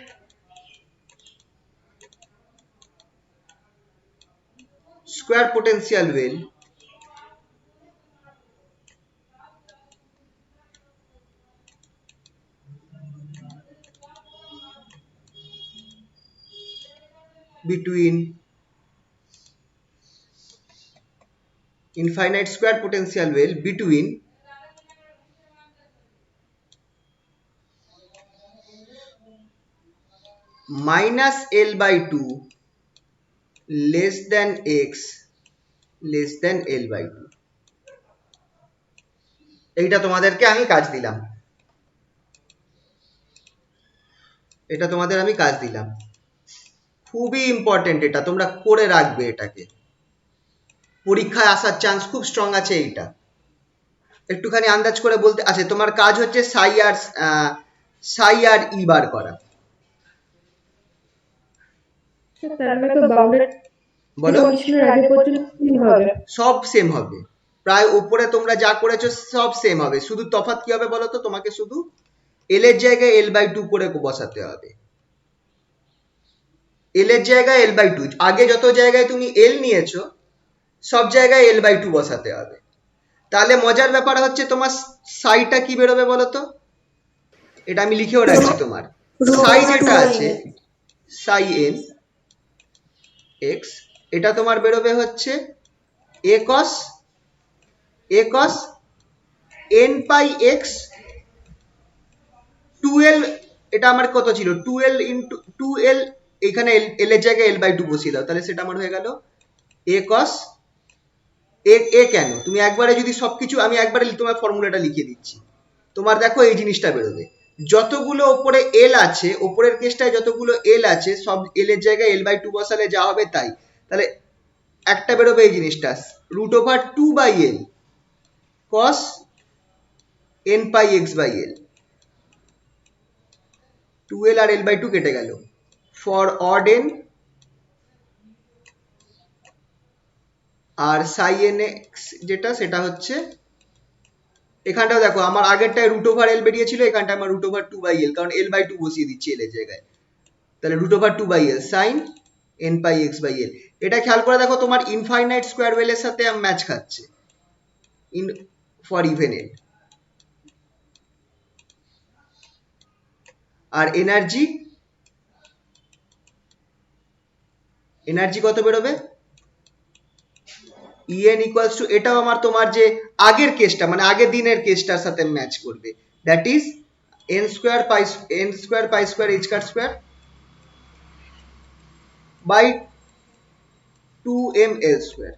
square potential well between minus L by 2 less than x less than L by 2। এইটা তোমাদেরকে আমি কাজ দিলাম, খুবই important, এটা তোমরা করে রাখবে, এটাকে পরীক্ষায় আসার চান্স খুব স্ট্রং আছে। এইটা একটুখানি আন্দাজ করে বলতে, আচ্ছা তোমার কাজ হচ্ছে সাই আর ই বার করা। তার মানে তো বাউন্ডারি বলো, কন্ডিশনের আগে পর্যন্ত কি হবে? সব সেম হবে, প্রায় উপরে তোমরা যা করেছো সব সেম হবে, শুধু তফাৎ কি হবে বলো তো, তোমাকে শুধু এল এর জায়গায় এল বাই টু করে বসাতে হবে। এল এর জায়গায় এল বাই টু, আগে যত জায়গায় তুমি এল নিয়েছো সব জায়গায় এল বাই টু বসাতে হবে। তাহলে মজার ব্যাপার হচ্ছে তোমার সাইটা কি বেরোবে বলো তো, এটা আমি লিখেও রাখছি, তোমার সাই যেটা আছে সাই এন এক্স, এটা তোমার বেরোবে হচ্ছে এ কস এন পাই এক্স টুয়েলভ, এটা আমার কত ছিল, টুয়েলভ ইন্টু টুয়েলভ, এখানে এল এর জায়গায় এল বাই টু বসিয়ে দাও, তাহলে সেটা আমার হয়ে গেল এ কস এ কেন, তুমি একবারে যদি সবকিছু, আমি একবারে তোমার ফর্মুলাটা লিখে দিচ্ছি, তোমার দেখো এই জিনিসটা বেরোবে, যতগুলো ওপরে এল আছে, ওপরের কেসটায় যতগুলো এল আছে সব এল এর জায়গায় এল বাই টু বসালে যা হবে তাই, তাহলে একটা বেরোবে এই জিনিসটা, root over two by L cos N pi X by L, two L আর এল বাই টু কেটে গেল, for odd N R Sai N x যেটা, সেটা হচ্ছে এখানটাও দেখো আমার আগেরটায় রুট ওভার এল বেরিয়েছিল, এখানটা আমার root over two by L, কারণ এল বাই টু বসিয়ে দিচ্ছি এল এর জায়গায়, তাহলে root over two by L sine N pi X by L. এটা খেয়াল করে দেখো তোমার ইনফাইনাইট স্কোয়ার ওয়েলের সাথে ম্যাচ খাচ্ছে ইন ফর ইভেন এল। আর এনার্জি কত বেরোবে, En ইকুয়ালস টু, এটাও আমার তোমার যে আগের কেসটা মানে আগের দিনের কেসটার সাথে ম্যাচ করবে, that is N square pi square H cut square by 2m l square.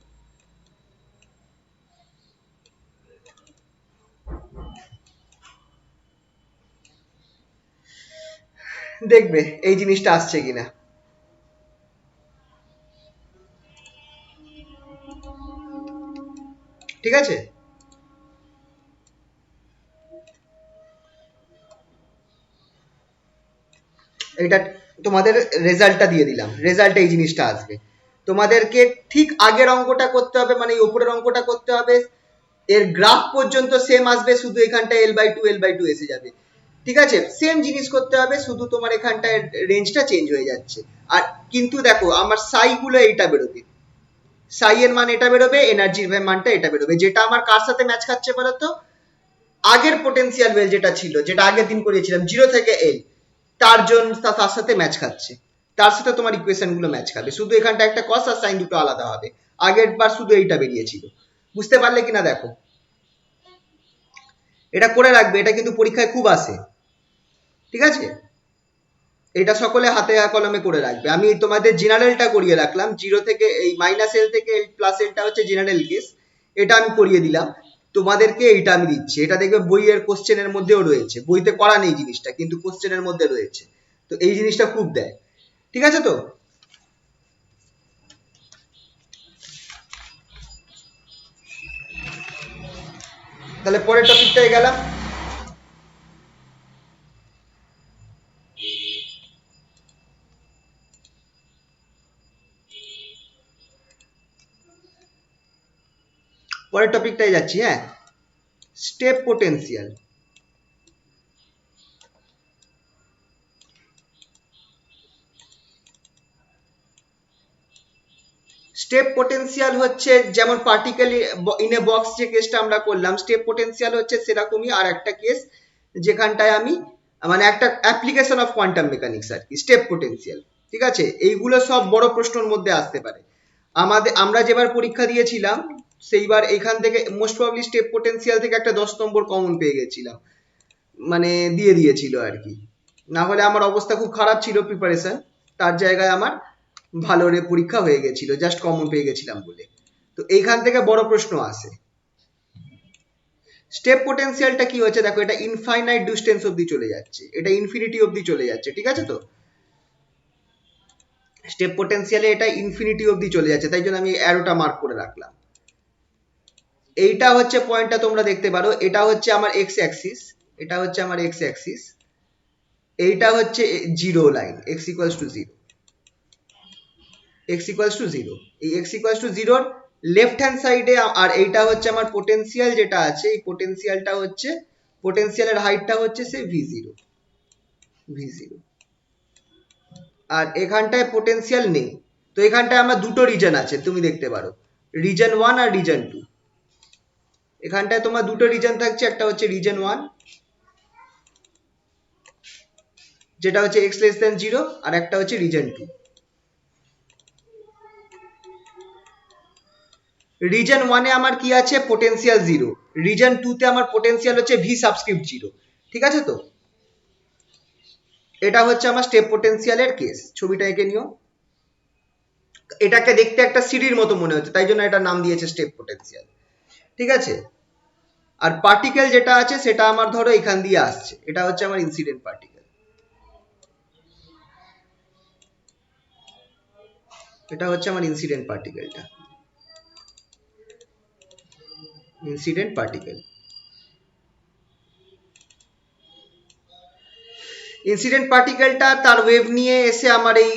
দেখবে এই জিনিসটা আসছে কিনা। ঠিক আছে? এটা তোমাদের রেজাল্টটা দিয়ে দিলাম, রেজাল্টে এই জিনিসটা আসবে। তোমাদেরকে ঠিক আগের অঙ্কটা করতে হবে, মানে এই উপরের অঙ্কটা করতে হবে, এর গ্রাফ পর্যন্ত সেম আসবে, শুধু এখানটা L/2 এসে যাবে। ঠিক আছে, সেম জিনিস করতে হবে, শুধু তোমার এখানটায় রেঞ্জটা চেঞ্জ হয়ে যাচ্ছে। আর কিন্তু দেখো আমার সাই গুলো এইটা বেরোবে, সাই এর মান এটা বেরোবে, এনার্জির মানটা এটা বেরোবে, যেটা আমার কার সাথে ম্যাচ খাচ্ছে বলতো? আগের পোটেনশিয়াল ওয়েল যেটা ছিল, যেটা আগের দিন করিয়েছিলাম 0 থেকে L, তার সাথে ম্যাচ খাচ্ছে, তার সাথে তোমার ইকুয়েশন গুলো ম্যাচ খাবে, শুধু এখানটা একটা কস আর সাইন দুটো আলাদা হবে। আগের বার শুধু এইটা বেরিয়েছিল, বুঝতে পারলে কিনা দেখো। এটা করে রাখবে, এটা কিন্তু পরীক্ষায় খুব আসে। ঠিক আছে, এটা সকলে হাতে কলমে করে রাখবে। আমি তোমাদের জেনারেলটা করিয়ে রাখলাম, 0 থেকে এই -L থেকে L+Lটা হচ্ছে জেনারেল কেস, এটা আমি করিয়ে দিলাম। তোমাদেরকে এইটা আমি দিচ্ছি, এটা দেখবে বইয়ের কোশ্চেনের মধ্যেও রয়েছে, বইতে করা নেই জিনিসটা, কিন্তু কোশ্চেনের মধ্যে রয়েছে। তো এই জিনিসটা খুব দেয়। ঠিক আছে, তো তাহলে পরের টপিকটায় গেলাম। পরের টপিকটায় যাচ্ছি। হ্যাঁ, স্টেপ পোটেনশিয়াল। স্টেপ পোটেনশিয়াল হচ্ছে যেমন পার্টিকেল ইন এ বক্স যে কেসটা আমরা করলাম, স্টেপ পোটেনশিয়াল হচ্ছে সেরকমই আর একটা কেস, যেখানটায় আমি মানে একটা অ্যাপ্লিকেশন অফ কোয়ান্টাম মেকানিক্স আর কি, স্টেপ পোটেনশিয়াল। ঠিক আছে, এইগুলো সব বড় প্রশ্নের মধ্যে আসতে পারে। আমরা যেবার পরীক্ষা দিয়েছিলাম, সেইবার এখান থেকে মোস্ট প্রবাবলি স্টেপ পোটেনশিয়াল থেকে একটা 10 নম্বর কমন পেয়ে গেছিলাম, মানে দিয়ে দিয়েছিল আর কি। না হলে আমার অবস্থা খুব খারাপ ছিল প্রিপারেশন, তার জায়গায় আমার ভালো পরীক্ষা হয়ে গেছিল, জাস্ট কমন পেয়ে গেছিলাম বলে। তো এইখান থেকে বড় প্রশ্ন আসে। স্টেপ পোটেনশিয়ালটা কি হচ্ছে দেখো, এটা ইনফাইনাইট ডিস্টেন্স অবধি চলে যাচ্ছে, এটা ইনফিনিটি অবধি চলে যাচ্ছে। ঠিক আছে, তো স্টেপ পোটেনশিয়ালে এটা ইনফিনিটি অবধি চলে যাচ্ছে, তাই জন্য আমি অ্যারোটা মার্ক করে রাখলাম। এইটা হচ্ছে পয়েন্টটা তোমরা দেখতে পারো, এটা হচ্ছে আমার এক্স অ্যাক্সিস, এটা হচ্ছে আমার এক্স অ্যাক্সিস, এইটা হচ্ছে zero line, x equals to zero, x equals to zero. এই এক্স ইকুয়ালস টু জিরোর লেফট হ্যান্ড সাইডে, আর এইটা হচ্ছে আমার পোটেনশিয়াল যেটা আছে, এই পোটেনশিয়ালটা হচ্ছে, পোটেনশিয়ালের হাইটটা হচ্ছে সে ভি জিরো। আর এখানটায় পোটেনশিয়াল নেই, তো এখানটায় আমার দুটো রিজন আছে, তুমি দেখতে পারো, রিজন 1 আর রিজন 2। এখানটায় তোমার দুটো রিজন থাকছে, একটা হচ্ছে রিজন 1 যেটা হচ্ছে x লেস দেন 0, আর একটা হচ্ছে রিজন 2। রিজন 1 এ আমার কি আছে, পোটেনশিয়াল 0, রিজন 2 তে আমার পোটেনশিয়াল হচ্ছে v সাবস্ক্রিপ্ট 0। ঠিক আছে, তো এটা হচ্ছে আমার স্টেপ পোটেনশিয়ালের কেস। ছবিটা এঁকে নিও, এটাকে দেখতে একটা সিঁড়ির মতো মনে হচ্ছে, তাই জন্য এটা নাম দিয়েছে স্টেপ পোটেনশিয়াল। ঠিক আছে, আর পার্টিকেল যেটা আছে সেটা আমার ধরো এখান দিয়ে আসছে, এটা হচ্ছে আমার ইনসিডেন্ট পার্টিকেল, এটা হচ্ছে আমার ইনসিডেন্ট পার্টিকেলটা, ইনসিডেন্ট পার্টিকেল। ইনসিডেন্ট পার্টিকেলটা তার ওয়েভ নিয়ে এসে আমার এই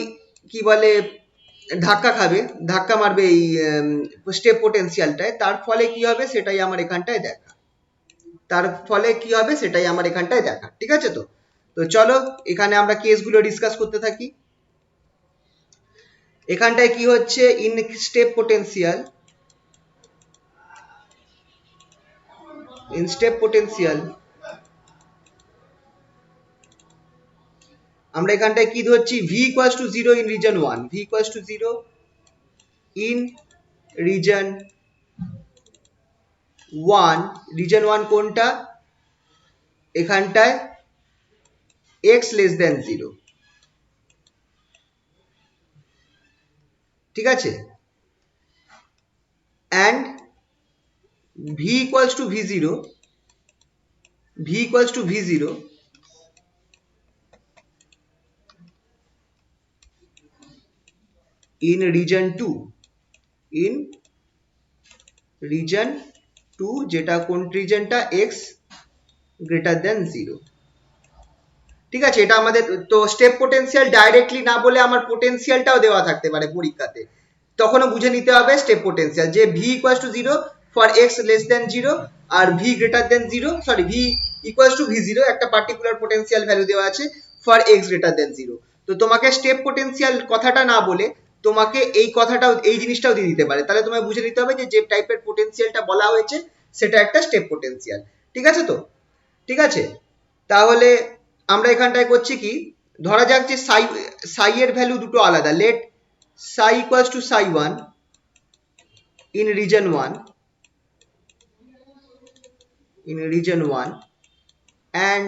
কি বলে ধাক্কা খাবে, ধাক্কা মারবে এই স্টেপ পোটেনশিয়ালটায়, তার ফলে কি হবে সেটাই আমার এখানটায় দেখা, তার ফলে কি হবে সেটাই আমার এখানটায় দেখা। ঠিক আছে, তো তো চলো এখানে আমরা কেসগুলো ডিসকাস করতে থাকি। এখানটায় কি হচ্ছে, in step potential, in step potential আমরা এখানটায় কি ধরছি, v equals to 0 in region 1, v equals to 0 in region 1। Reason 1 কোনটা, এখানটায় x লেস দেন 0। ঠিক আছে, and v equals to v0, v equals to v0 in region 2, in region two, যেটা কোন রিজনটা এক্স গ্রেটার দেন 0। ঠিক আছে, এটা আমাদের তো স্টেপ পোটেনশিয়াল ডাইরেক্টলি না বলে আমার পোটেনশিয়ালটাও দেওয়া থাকতে পারে পরীক্ষাতে, তখনও বুঝে নিতে হবে স্টেপ পোটেনশিয়াল যে v equals to 0 for x less than 0 আর v greater than 0, sorry v equals to v0, একটা পার্টিকুলার পোটেনশিয়াল ভ্যালু দেওয়া আছে ফর x গ্রেটার দেন 0। তো তোমাকে স্টেপ পোটেনশিয়াল কথাটা না বলে তোমাকে এই কথাটাও, এই জিনিসটাও দিয়ে দিতে পারে, তাহলে তোমায় বুঝে নিতে হবে যে যে টাইপের পোটেনশিয়ালটা বলা হয়েছে সেটা একটা স্টেপ পোটেনশিয়াল। ঠিক আছে তো? ঠিক আছে, তাহলে আমরা এখানটায় করছি কি, ধরা যাক যে সাই এর ভ্যালু দুটো আলাদা, late Sai equals to Sai 1 in region 1 and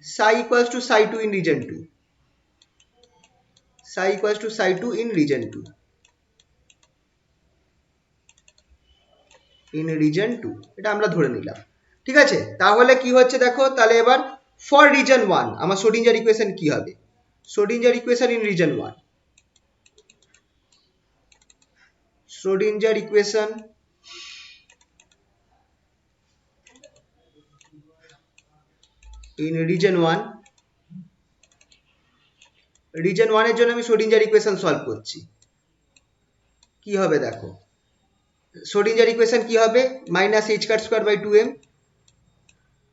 psi equals to psi 2 in region 2, psi equals to psi 2 in region 2, এটা আমরা ধরে নিলাম। ঠিক আছে, তাহলে কি হচ্ছে দেখো, তাহলে এবার ফর রিজন 1 আমার শ্রোডিঞ্জার ইকুয়েশন কি হবে, Schrodinger equation in region 1, Schrodinger equation in region 1, reason 1 এর জন্য আমি শ্রোডিঞ্জার ইকুয়েশন সলভ করছি। কি হবে দেখো, শ্রোডিঞ্জার ইকুয়েশন কি হবে, minus h cut square by 2m,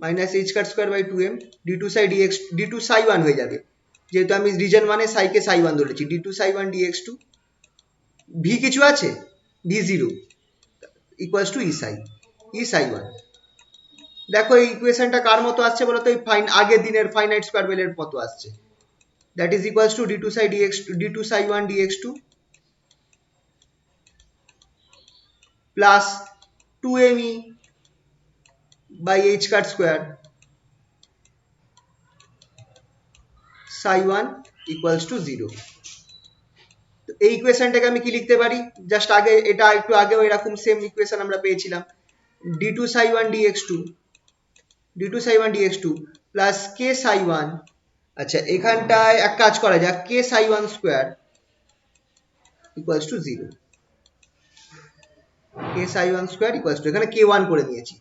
minus h cut square by 2m d2 Sai dx, d2 সাই 1 হয়ে যাবে, যেহেতু আমি রিজন 1 এ সাই কে সাই 1 ধরেছি, d2 সাই 1 dx2, v কিছু আছে v0 ইকুয়ালস টু e সাই 1। দেখো এই ইকুয়েশনটা কার মতো আসছে বলো তো, এই আগের দিনের ফাইনাইট স্কয়ার ওয়েলের মতো আসছে, that is equals to d2 Sai dx, d2 Sai 1 dx2 plus 2me by h cut square psi 1 equals to 0। তো এই ইকুয়েশনটাকে আমি কি লিখতে পারি, জাস্ট আগে এটা একটু আগেও এরকম সেম ইকুয়েশন আমরা পেয়েছিলাম, d2 psi 1 dx2, d2 psi 1 dx2 plus k psi 1, আচ্ছা এখানটায় এক কাজ করা যাক, k psi 1 square equals to 0, k psi 1 square equals to, এখানে k1 করে নিয়েছি,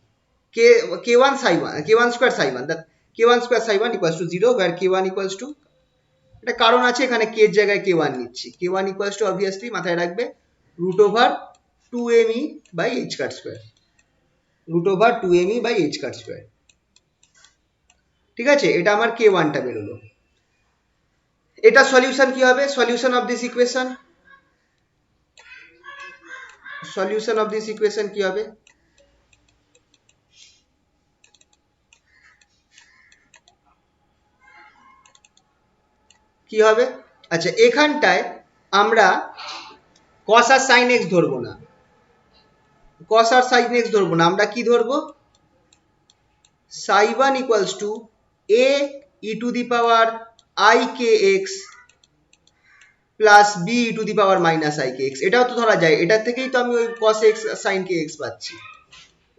k1 psi 1, k1 square psi 1, that k1 square psi 1 equals to 0 where k1 equals to, এটা কারণ আছে এখানে k এর জায়গায় k1 নিচ্ছি, k1 equals to obviously মাথায় রাখবে root over 2me by h cut square, root over 2me by h cut square. ঠিক আছে, এটা আমার k1 টা বেরোলো। এটা সলিউশন কি হবে, solution of this equation, solution of this equation কি হবে, কি হবে, আচ্ছা এখানটায় আমরা cos আর sin x ধরবো না, cos আর sin x ধরবো না, আমরা কি ধরবো, psi 1 equals to a e to the power I kx plus b e to the power minus I kx, এটাও তো ধরা যায়, এটার থেকেই তো আমি ওই cos x sin kx পাচ্ছি,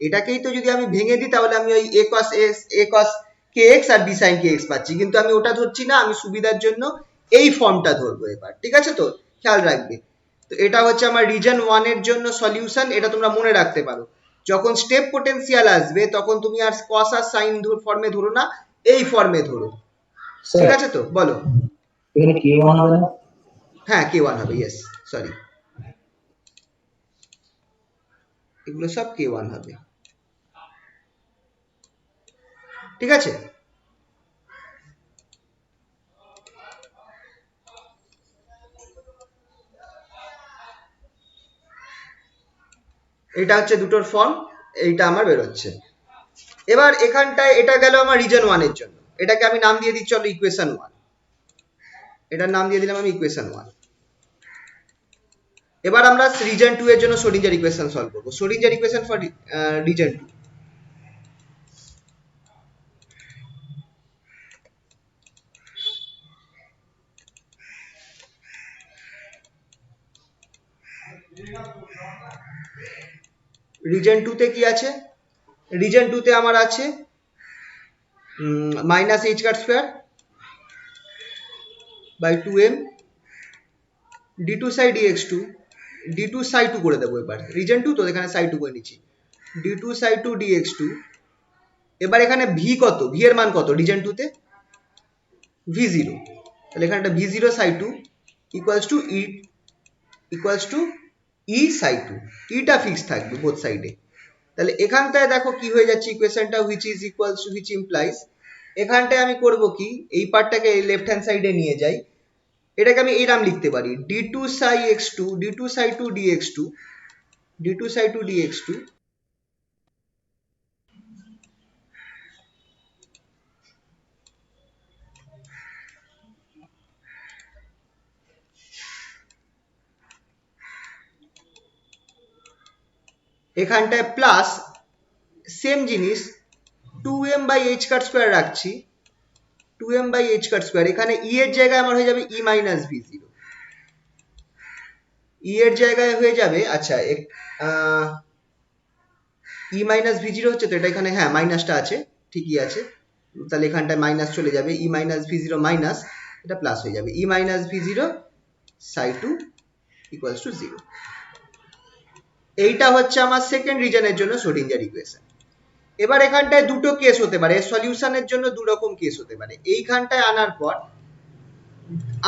এটাকেই তো যদি আমি ভেঙে দিই তাহলে আমি ওই a cos kx R b sin kx পাচ্ছি, কিন্তু আমি ওটা ধরছি না, আমি সুবিধার জন্য এই ফর্মটা ধরবো এবার। ঠিক আছে তো, খেয়াল রাখবে। তো এটা হচ্ছে আমার রিজন 1 এর জন্য সলিউশন, এটা তোমরা মনে রাখতে পারো, যখন স্টেপ পোটেনশিয়াল আসবে তখন তুমি আর cos আর sin ফর্মে ধরো না, এই ফর্মে ধরো। ঠিক আছে তো, বলো। এখানে k1 হবে না? হ্যাঁ k1 হবে, ইয়েস সরি, এগুলো সব k1 হবে। ঠিক আছে, এটা হচ্ছে দুটোর ফর্ম, এইটা আমার বেরোচ্ছে। এবার এখানটায় এটা গেল আমার রিজন 1 এর জন্য, এটাকে আমি নাম দিয়ে দিচ্ছি চলো ইকুয়েশন 1, এটার নাম দিয়ে দিলাম আমি ইকুয়েশন 1। এবার আমরা রিজন 2 এর জন্য শ্রোডিঞ্জার ইকুয়েশন সলভ করব, Schrodinger equation for region 2, region 2 তে কি আছে, রিজন 2 তে আমার আছে minus h cut square by 2m d2 Sai dx2, d2 সাই 2 করে দেবো, এবার রিজন 2 তো এখানে সাই 2 করে নিচ্ছি, d2 psi 2 dx2, এবার এখানে ভি কত, ভি এর মান কত রিজন 2 তে, v0, তাহলে এখানে একটা v0 psi 2 equals to E psi 2, eta fix থাকবে বোথ সাইডে। তাহলে এখানটায় দেখো কি হয়ে যাচ্ছে ইকুয়েশনটা, which is equals to which implies, এখানটায় আমি করব কি, এই পার্টটাকে লেফট হ্যান্ড সাইডে নিয়ে যাই, এটাকে আমি এইরাম লিখতে পারি d2 psi x2 d2 psi 2 dx2 d2 psi 2 dx2 এখানটায় প্লাস সেম জিনিস 2m by h cut square রাখছি, 2m by h cut square, এখানে e এর জায়গায় আমার হয়ে যাবে e মাইনাস v0, e এর জায়গায় হয়ে যাবে, আচ্ছা e মাইনাস v0 হচ্ছে তো, এটা এখানে হ্যাঁ মাইনাসটা আছে, ঠিকই আছে, তাহলে এখানটায় মাইনাস চলে যাবে, e মাইনাস v0 মাইনাস, এটা প্লাস হয়ে যাবে, e minus v0 psi 2 equals to 0। এইটা হচ্ছে আমার সেকেন্ড রিজনের জন্য শ্রোডিঞ্জার ইকুয়েশন। এবার এখানটায় দুটো কেস হতে পারে, সলিউশনের জন্য দু রকম কেস হতে পারে। এইখানটায় আনার পর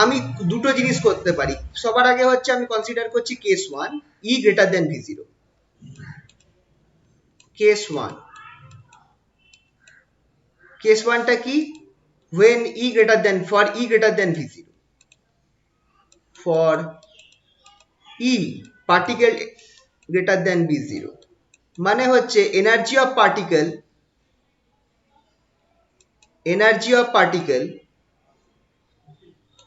আমি দুটো জিনিস করতে পারি, সবার আগে হচ্ছে আমি কনসিডার করছি case 1, E greater than v0, case 1, case 1টা কি, when e greater than, for e greater than v0, for e particle greater than v0, মানে হচ্ছে energy of particle, energy of particle,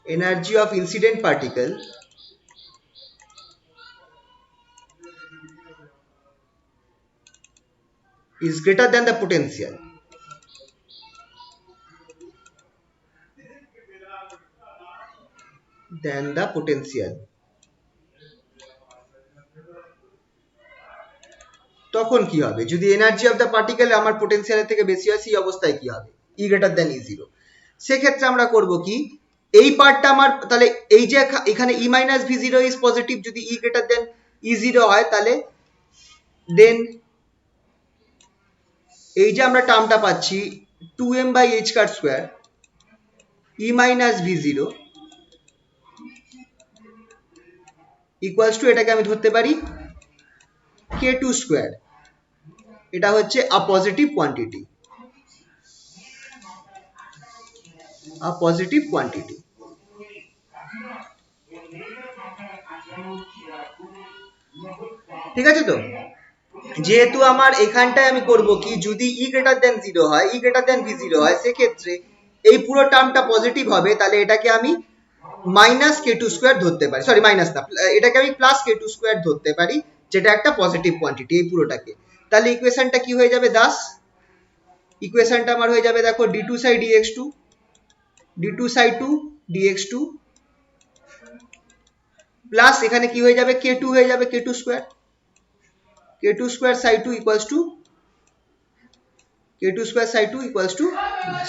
energy of incident particle is greater than the potential, than the potential, তখন কি হবে, যদি energy of the particle আমার পোটেনশিয়ালের থেকে বেশি হয়, সেই অবস্থায় কি হবে, ই গ্রেটার দেন ই0। সেক্ষেত্রে আমরা করব কি, এই পার্টটা আমার, তাহলে এই যে এখানে ই মাইনাস v0 ইজ পজিটিভ, যদি ই গ্রেটার দেন ই0 হয়, তাহলে দেন এই যে আমরা টার্মটা পাচ্ছি 2m by h cut square E minus v0 equals to, এটাকে আমি ধরতে পারি k2 স্কোয়ার, এটা হচ্ছে a positive quantity, a positive quantity. ঠিক আছে তো, যেহেতু আমার এখানটায় আমি করব কি, যদি ই গ্রেটার দেন 0 হয়, ই গ্রেটার দেন v0 হয়, সেক্ষেত্রে এই পুরো টার্মটা পজিটিভ হবে, তাহলে এটাকে আমি মাইনাস k2 স্কোয়ার ধরতে পারি, সরি মাইনাস না, এটাকে আমি প্লাস k2 স্কোয়ার ধরতে পারি, যেটা একটা পজিটিভ কোয়ান্টিটি এই পুরোটাকে। তাহলে ইকুয়েশনটা কি হয়ে যাবে, দাস ইকুয়েশনটা আমার হয়ে যাবে, দেখো d2 psi dx2, d2 psi 2 dx2 plus এখানে কি হয়ে যাবে, k2 হয়ে যাবে k2 square, k2 square psi 2 equals to, k2 square psi 2 equals to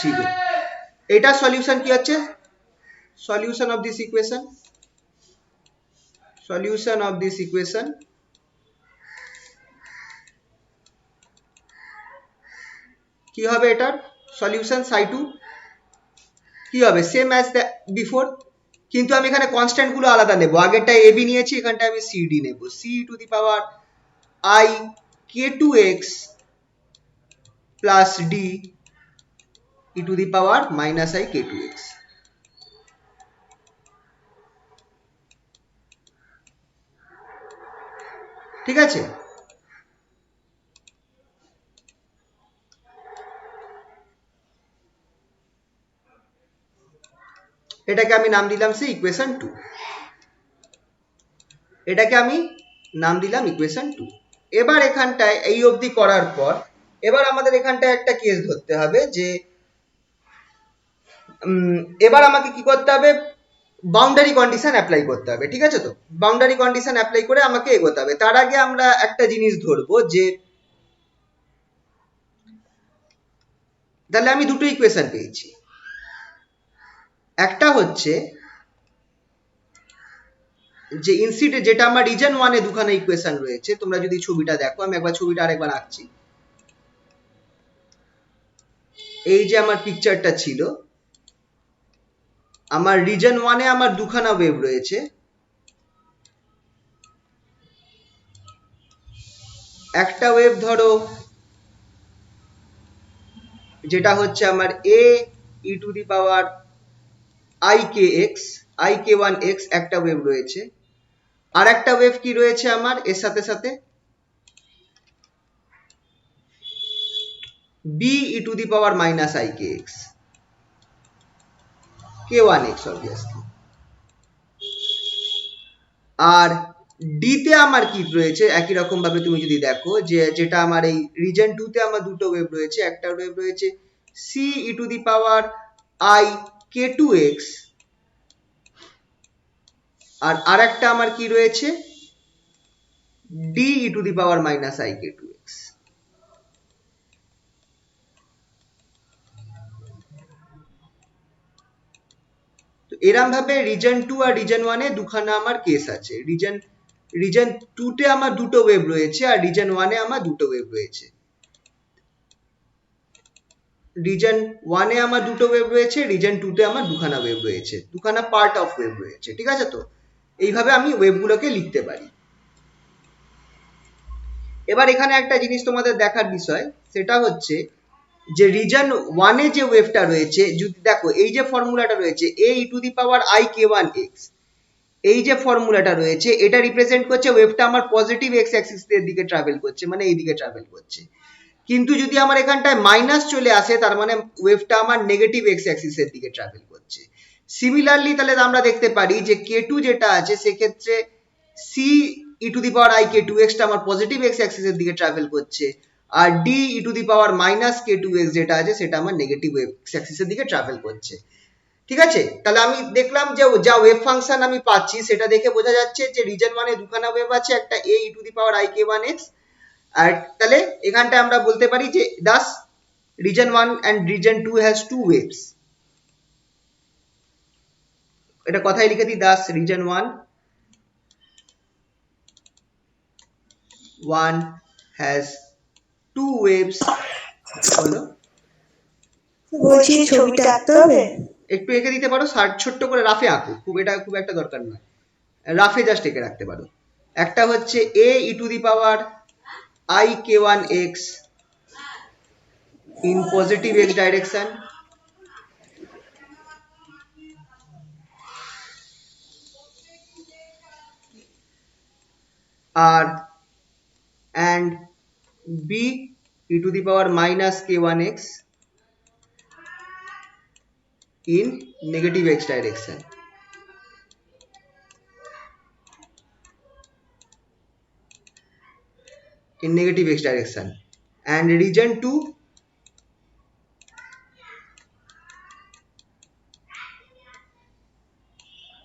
0। এটা সলিউশন কি হচ্ছে, solution of this equation, solution of this equation কি হবে, এটার সলিউশন psi 2 কি হবে, সেম অ্যাজ বিফোর, কিন্তু আমি এখানে কনস্ট্যান্ট গুলো আলাদা নেব, আগেরটা ab নিয়েছি, এখানটা আমি cd নেব, c two the power i k2x plus d e to the power minus i k2x। ঠিক আছে, এটাকে আমি নাম দিলাম সে ইকুয়েশন 2, এটাকে আমি নাম দিলাম ইকুয়েশন 2। এবার এখানটায় এই অবধি করার পর, এবার আমাদের এখানটায় একটা কেস ধরতে হবে, যে এবার আমাকে কি করতে হবে, বাউন্ডারি কন্ডিশন অ্যাপ্লাই করতে হবে। ঠিক আছে তো, বাউন্ডারি কন্ডিশন অ্যাপ্লাই করে আমাকে এগোতে হবে। তার আগে আমরা একটা জিনিস ধরবো, যে তাহলে আমি দুটো ইকুয়েশন পেয়েছি, একটা হচ্ছে যে ইনসিডেন্ট যেটা আমার রিজন 1 এ দুখানা ইকুয়েশন রয়েছে, তোমরা যদি ছবিটা দেখো, আমি একবার ছবিটা আরেকবার আঁকছি। এই যে আমার পিকচারটা ছিল, আমার রিজন 1 এ আমার দুখানা ওয়েভ রয়েছে। একটা ওয়েভ ধরো যেটা হচ্ছে আমার a e to the power ik1x একটা ওয়েভ রয়েছে। আর একটা ওয়েভ কি রয়েছে আমার এর সাথে সাথে, b e to the power ikx, k1x obviously. আর ডি তে আমার কি রয়েছে একই রকম ভাবে তুমি যদি দেখো, যে যেটা আমার এই রিজন 2 তে আমার দুটো ওয়েভ রয়েছে। একটা ওয়েভ রয়েছে c e to the power i k2x, আর আরেকটা আমার কি রয়েছে d e to the power ik2x। তো এরম ভাবে রিজন 2 আর রিজন 1 এ দুখানা আমার কেস আছে। রিজন 2 তে আমার দুটো ওয়েভ রয়েছে, আর রিজন 1 এ আমার দুটো ওয়েভ রয়েছে। রিজন 1 এ আমার দুটো ওয়েভ রয়েছে, রিজন 2 তে আমার দুখানা ওয়েভ রয়েছে, দুখানা পার্ট অফ ওয়েভ রয়েছে। ঠিক আছে? তো এইভাবে আমি ওয়েভগুলোকে লিখতে পারি। এবার এখানে একটা জিনিস তোমাদের দেখার বিষয়, সেটা হচ্ছে যে রিজন 1 এ যে ওয়েভটা রয়েছে, যদি দেখো এই যে ফর্মুলাটা রয়েছে a e to the power ik1x, এই যে ফর্মুলাটা রয়েছে এটা রিপ্রেজেন্ট করছে ওয়েভটা আমার পজিটিভ এক্স অ্যাক্সিস এর দিকে ট্রাভেল করছে, মানে এই দিকে ট্রাভেল করছে। কিন্তু যদি আমার এখানটায় মাইনাস চলে আসে, তার মানে ওয়েভটা আমার নেগেটিভ এক্স অ্যাক্সিস এর দিকে ট্রাভেল করছে। সিমিলারলি তাহলে আমরা দেখতে পারি যে k2 যেটা আছে সেক্ষেত্রে c e to the power ik2x টা আমার পজিটিভ এক্স অ্যাক্সিস এর দিকে ট্রাভেল করছে, আর d e to the power k2x যেটা আছে সেটা আমার নেগেটিভ এক্স অ্যাক্সিস এর দিকে ট্রাভেল করছে। ঠিক আছে? তাহলে আমি দেখলাম যে যা ওয়েভ ফাংশন আমি পাচ্ছি সেটা দেখে বোঝা যাচ্ছে যে রিজন 1 এ দুখানা ওয়েভ আছে, একটা a e to the power ik1x। আর তাহলে এখানটা আমরা বলতে পারি যে thus region 1 and region 2 has two waves। এটা কথাই লিখে দিই, thus region 1 has two waves। বলো। বলছি ছবিটা আঁকতে হবে? একটু এঁকে দিতে পারো, ছোট্ট করে রাফে আঁকো, খুব একটা দরকার নয়, রাফে জাস্ট এঁকে রাখতে পারো। একটা হচ্ছে a e to the power ik1x in positive x direction, আর and b e to the power k1x in negative x direction। in negative x direction, and region 2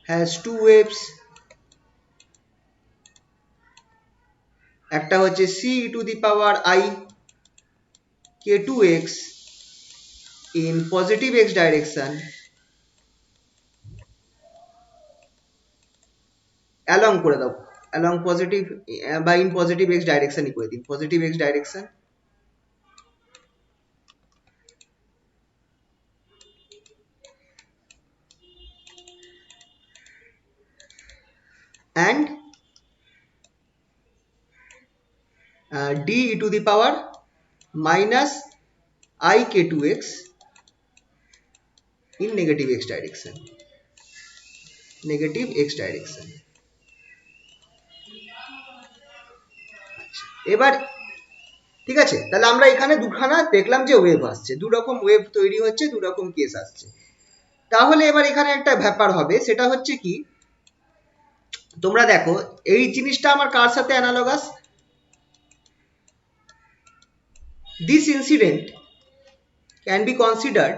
has two waves। একটা হচ্ছে c e to the power k2x in positive x direction along করে দাও, along positive বা in positive x direction ই করে দিন, positive x direction। and d e to the power ik2x in negative x direction, negative x direction। এবার ঠিক আছে, তাহলে আমরা এখানে দুখানা দেখলাম যে ওয়েভ আসছে, দু রকম ওয়েভ তৈরি হচ্ছে, দু রকম কেস আসছে। তাহলে এবার এখানে একটা ব্যাপার হবে, সেটা হচ্ছে কি, তোমরা দেখো এই জিনিসটা আমার কার সাথে analogous, this incident can be considered,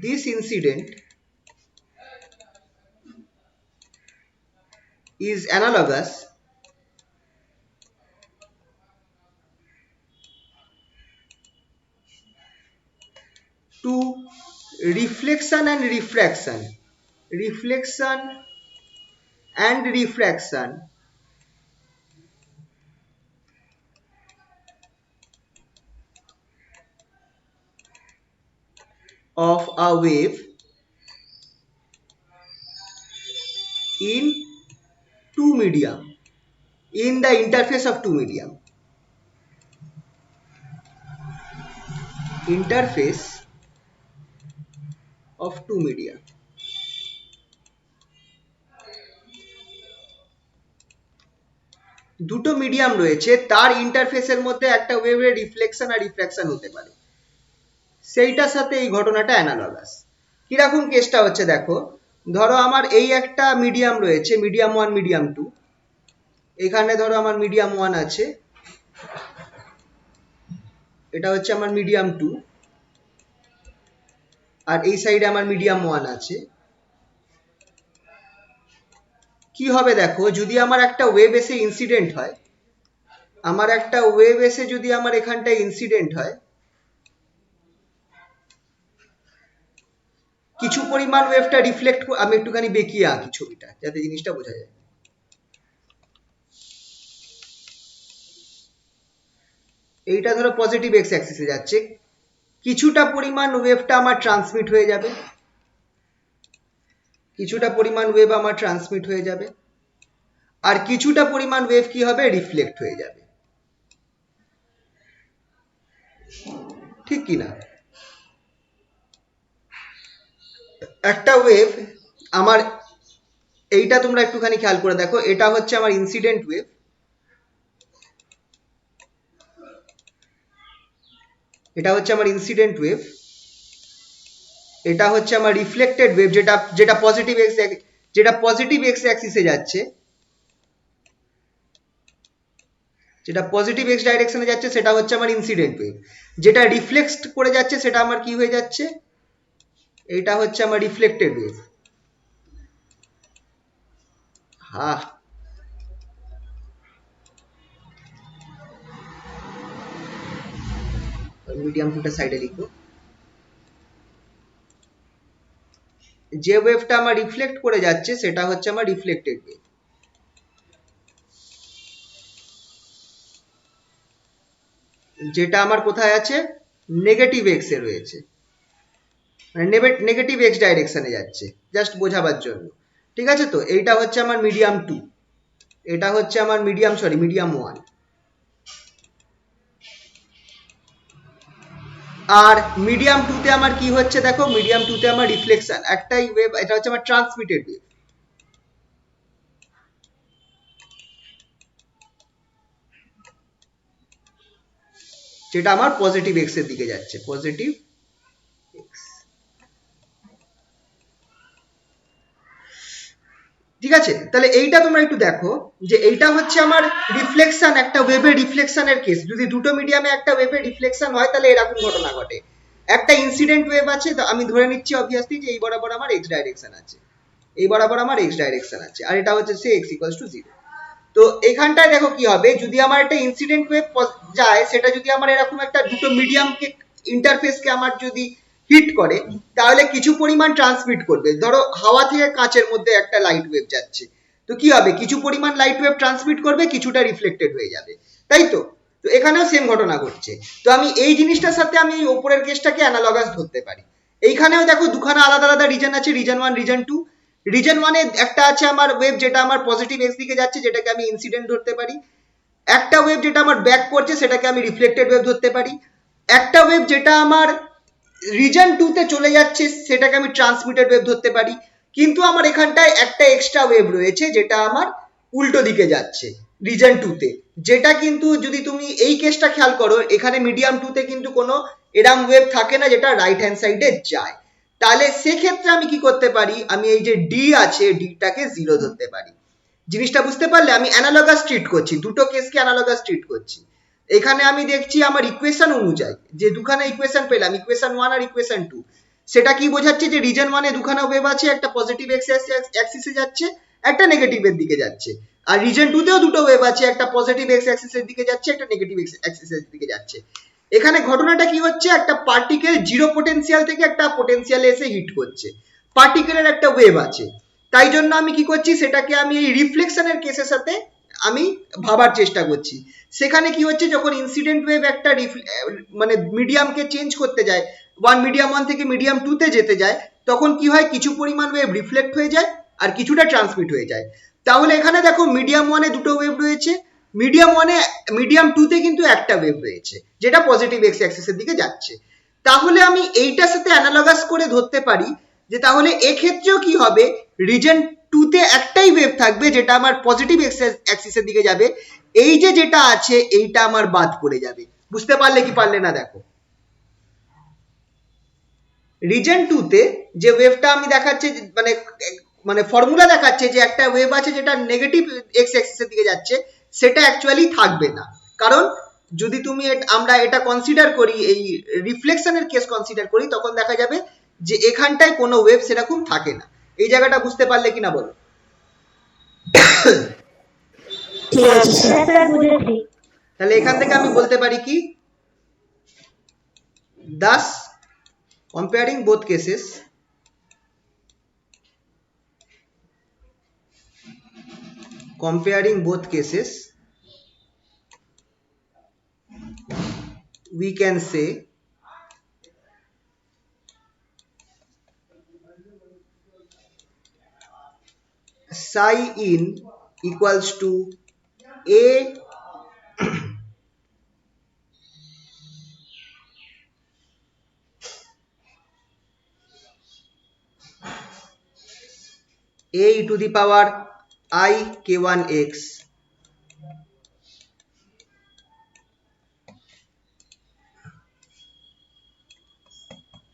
this incident is analogous to reflection and refraction, reflection and refraction of a wave in two medium, in the interface of two medium. Interface of two media. দুটো medium রয়েছে, তার ইন্টারফেসের মধ্যে একটা ওয়েভের reflection আর refraction হতে পারে, সেইটার সাথে এই ঘটনাটা অ্যানালগাস। কিরকম কেসটা হচ্ছে দেখো, ধরো আমার এই একটা মিডিয়াম রয়েছে, মিডিয়াম 1 মিডিয়াম 2, এখানে ধরো আমার মিডিয়াম 1 আছে, এটা হচ্ছে আমার মিডিয়াম 2, আর এই সাইডে আমার মিডিয়াম 1 আছে। কি হবে দেখো, যদি আমার একটা ওয়েভ এসে ইনসিডেন্ট হয়, আমার একটা ওয়েভ এসে যদি আমার এখানটায় ইনসিডেন্ট হয়, কিছু পরিমাণ ওয়েভটা রিফ্লেক্ট, আমি একটুখানি বেঁকিয়ে আঁকি ছবিটা যাতে জিনিসটা বোঝা যায়। এইটা ধরো পজিটিভ এক্স অ্যাক্সিসে যাচ্ছে, কিছুটা পরিমাণ ওয়েভটা আমার ট্রান্সমিট হয়ে যাবে, কিছুটা পরিমাণ ওয়েভ আমার ট্রান্সমিট হয়ে যাবে, আর কিছুটা পরিমাণ ওয়েভ কি হবে, রিফ্লেক্ট হয়ে যাবে, ঠিক কি না? একটা ওয়েভ আমার, এইটা তোমরা একটুখানি খেয়াল করে দেখো, এটা হচ্ছে আমার ইনসিডেন্ট ওয়েভ, এটা হচ্ছে আমার ইনসিডেন্ট ওয়েভ, এটা হচ্ছে আমার রিফ্লেক্টেড ওয়েভ, যেটা পজিটিভ এক্স অ্যাক্সিসে যাচ্ছে, যেটা পজিটিভ এক্স ডাইরেকশনে যাচ্ছে সেটা হচ্ছে আমার ইনসিডেন্ট ওয়েভ, যেটা রিফ্লেক্ট করে যাচ্ছে সেটা আমার কি হয়ে যাচ্ছে, এটা হচ্ছে আমার রিফ্লেক্টেড ওয়েভ। হ্যাঁ, মিডিয়াম 2টা সাইডে লিখবো। যে ওয়েভটা আমার রিফ্লেক্ট করে যাচ্ছে সেটা হচ্ছে আমার রিফ্লেক্টেড ওয়েভ, যেটা আমার কোথায় আছে, নেগেটিভ এক্স এ রয়েছে, মানে নেগেটিভ এক্স ডাইরেকশনে যাচ্ছে, জাস্ট বোঝাবার জন্য, ঠিক আছে? তো এইটা হচ্ছে আমার মিডিয়াম 2, এটা হচ্ছে আমার মিডিয়াম 1, আর মিডিয়াম 2 তে আমার কি হচ্ছে দেখো, মিডিয়াম 2 তে আমার রিফ্লেকশন, একটাই ওয়েভ, এটা হচ্ছে আমার ট্রান্সমিটেড ওয়েভ, যেটা আমার পজিটিভ এক্স এর দিকে যাচ্ছে, পজিটিভ এক্স, ঠিক আছে? তাহলে এইটা তোমরা একটু দেখো যে এইটা হচ্ছে আমার রিফ্লেকশন, একটা ওয়েভের রিফ্লেকশনের কেস। যদি দুটো মিডিয়ামে একটা ওয়েভের রিফ্লেকশন হয় তাহলে এরকম ঘটনা ঘটে, একটা ইনসিডেন্ট ওয়েভ আছে, তো আমি ধরে নিচ্ছি অবভিয়াসলি যে এই বরাবর আমার এক্স ডাইরেকশন আছে, এই বরাবর আমার এক্স ডাইরেকশন আছে, আর এটা হচ্ছে সে এক্স ইকুয়ালস টু 0। তো এখানটায় দেখো কি হবে, যদি আমার একটা ইনসিডেন্ট ওয়েভ যায়, সেটা যদি আমার এরকম একটা দুটো মিডিয়ামকে ইন্টারফেসকে আমার যদি হিট করে, তাহলে কিছু পরিমাণ ট্রান্সমিট করবে। ধরো হাওয়া থেকে কাঁচের মধ্যে একটা লাইট ওয়েভ যাচ্ছে, তো কি হবে, কিছু পরিমাণ লাইট ওয়েভ ট্রান্সমিট করবে, কিছুটা রিফ্লেক্টেড হয়ে যাবে, তাই তো? তো এখানেও সেম ঘটনা ঘটছে। তো আমি এই জিনিসটার সাথে আমি এই উপরের কেসটাকে অ্যানালগাস ধরতে পারি। এইখানেও দেখো দুখানা আলাদা আলাদা রিজন আছে, রিজন 1 রিজন 2। রিজন 1 এ একটা আছে আমার ওয়েভ যেটা আমার পজিটিভ এক্স দিকে যাচ্ছে, যেটাকে আমি ইনসিডেন্ট ধরতে পারি। একটা ওয়েভ যেটা আমার ব্যাক করছে সেটাকে আমি রিফ্লেক্টেড ওয়েভ ধরতে পারি। একটা ওয়েভ যেটা আমার রিজন 2 তে চলে যাচ্ছে সেটাকে আমি ট্রান্সমিটেড ওয়েভ ধরতে পারি। কিন্তু আমার এখানটায় একটা এক্সট্রা ওয়েভ রয়েছে যেটা আমার উল্টো দিকে যাচ্ছে রিজন 2 তে, যেটা কিন্তু যদি তুমি এই কেসটা খেয়াল করো, এখানে মিডিয়াম 2 তে কিন্তু কোনো এরম ওয়েভ থাকে না যেটা রাইট হ্যান্ড সাইডে যায়। তাহলে সেক্ষেত্রে আমি কি করতে পারি, আমি এই যে ডি আছে, ডিটাকে 0 ধরতে পারি। জিনিসটা বুঝতে পারলে? আমি অ্যানালগাস ট্রিট করছি, দুটো কেসকে অ্যানালগাস ট্রিট করছি। এখানে আমি দেখছি আমার ইকুয়েশন অনুযায়ী যে দুখানা ইকুয়েশন পেলাম, ইকুয়েশন 1 আর ইকুয়েশন 2, সেটা কি বোঝাচ্ছে যে রিজন 1 এ দুখানা ওয়েভ আছে, একটা পজিটিভ এক্স অ্যাক্সিসে যাচ্ছে, একটা নেগেটিভের দিকে যাচ্ছে, আর রিজন 2 তেও দুটো ওয়েভ আছে, একটা পজিটিভ এক্স অ্যাক্সিসের দিকে যাচ্ছে, একটা নেগেটিভ এক্স অ্যাক্সিসের দিকে যাচ্ছে। এখানে ঘটনাটা কি হচ্ছে, একটা পার্টিকেল জিরো পোটেনশিয়াল থেকে একটা পোটেনশিয়ালে এসে হিট করছে, পার্টিকেলের একটা ওয়েভ আছে, তাই জন্য আমি কি করছি, সেটাকে আমি এই রিফ্লেকশনের কেসের সাথে আমি ভাবার চেষ্টা করছি। সেখানে কি হচ্ছে, যখন ইনসিডেন্ট ওয়েভ একটা মানে মিডিয়ামকে চেঞ্জ করতে যায়, মিডিয়াম 1 থেকে মিডিয়াম 2 তে যেতে যায়, তখন কি হয়, কিছু পরিমাণ ওয়েভ রিফ্লেক্ট হয়ে যায় আর কিছুটা ট্রান্সমিট হয়ে যায়। তাহলে এখানে দেখো মিডিয়াম 1 এ দুটো ওয়েভ রয়েছে, মিডিয়াম 2 তে কিন্তু একটা ওয়েভ রয়েছে যেটা পজিটিভ এক্স অ্যাক্সিসের দিকে যাচ্ছে। তাহলে আমি এইটার সাথে অ্যানালগাস করে ধরতে পারি যে তাহলে এক্ষেত্রেও কি হবে, রিজন 2 তে একটাই ওয়েভ থাকবে যেটা আমার পজিটিভ অ্যাক্সিসের দিকে যাবে, এই যে যেটা আছে এইটা আমার বাদ পড়ে যাবে। বুঝতে পারলে কি পারলে না দেখো, রিজন 2 তে যে ওয়েভটা আমি দেখাচ্ছে, মানে মানে ফর্মুলা দেখাচ্ছে যে একটা ওয়েভ আছে যেটা নেগেটিভ এক্স অ্যাক্সিসের দিকে যাচ্ছে, সেটা অ্যাকচুয়ালি থাকবে না। কারণ যদি তুমি আমরা এটা কনসিডার করি, এই রিফ্লেকশনের কেস কনসিডার করি, তখন দেখা যাবে যে এখানটায় কোনো ওয়েভ সেরকম থাকে না। এই জায়গাটা বুঝতে পারলে কিনা বলো? ঠিক আছে স্যার। হ্যাঁ স্যার, বুঝেছি। তাহলে এখান থেকে আমি বলতে পারি কি, thus comparing both cases, we can say psi in equals to a e to the power I k1x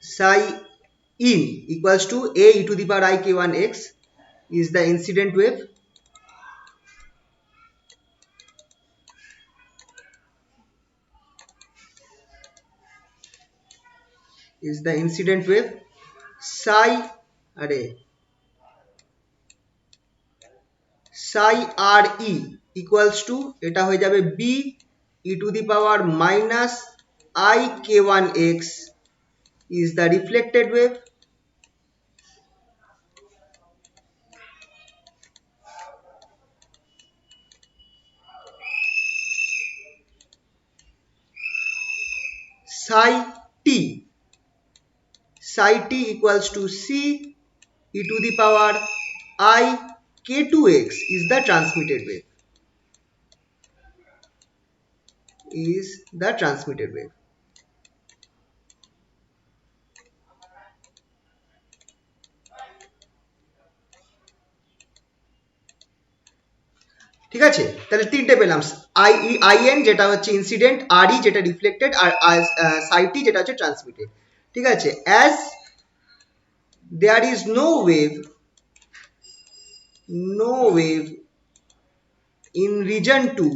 psi in equals to a e to the power I k1x is the incident wave, psi r e equals to এটা হয়ে যাবে b e to the power minus I k1x is the reflected wave, psi t equals to c e to the power I k2x is the transmitted wave, ঠিক আছে? তাহলে তিনটে পেলাম, in যেটা হচ্ছে ইনসিডেন্ট, re যেটা রিফ্লেক্টেড, আর psi t যেটা হচ্ছে ট্রান্সমিটেড। ঠিক আছে, as there is no wave in region 2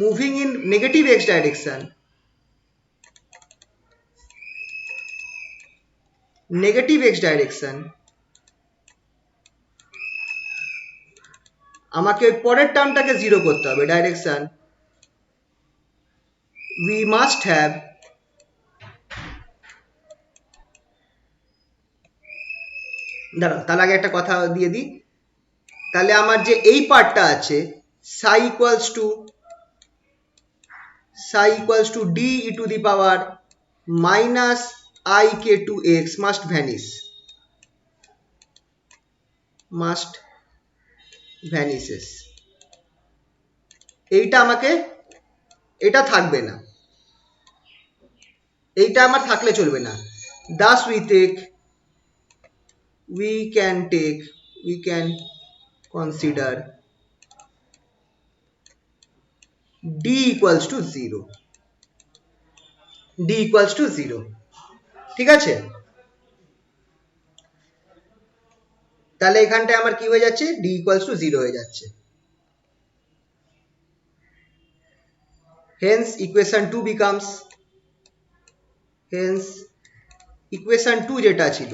moving in negative x direction, আমাকে ওই পরের টার্মটাকে জিরো করতে হবে, ডাইরেকশন we must have দাঁড়াও, তার আগে একটা কথা দিয়ে দিই। তাহলে আমার যে এই পার্টটা আছে, psi equals to d e to the power minus I k2x must vanishes, এইটা আমাকে, এটা থাকবে না, এইটা আমার থাকলে চলবে না। thus we can consider d equals to 0, ঠিক আছে? তাহলে এখানটায় আমার কি হয়ে যাচ্ছে, d equals to 0 হয়ে যাচ্ছে। hence equation 2 যেটা ছিল,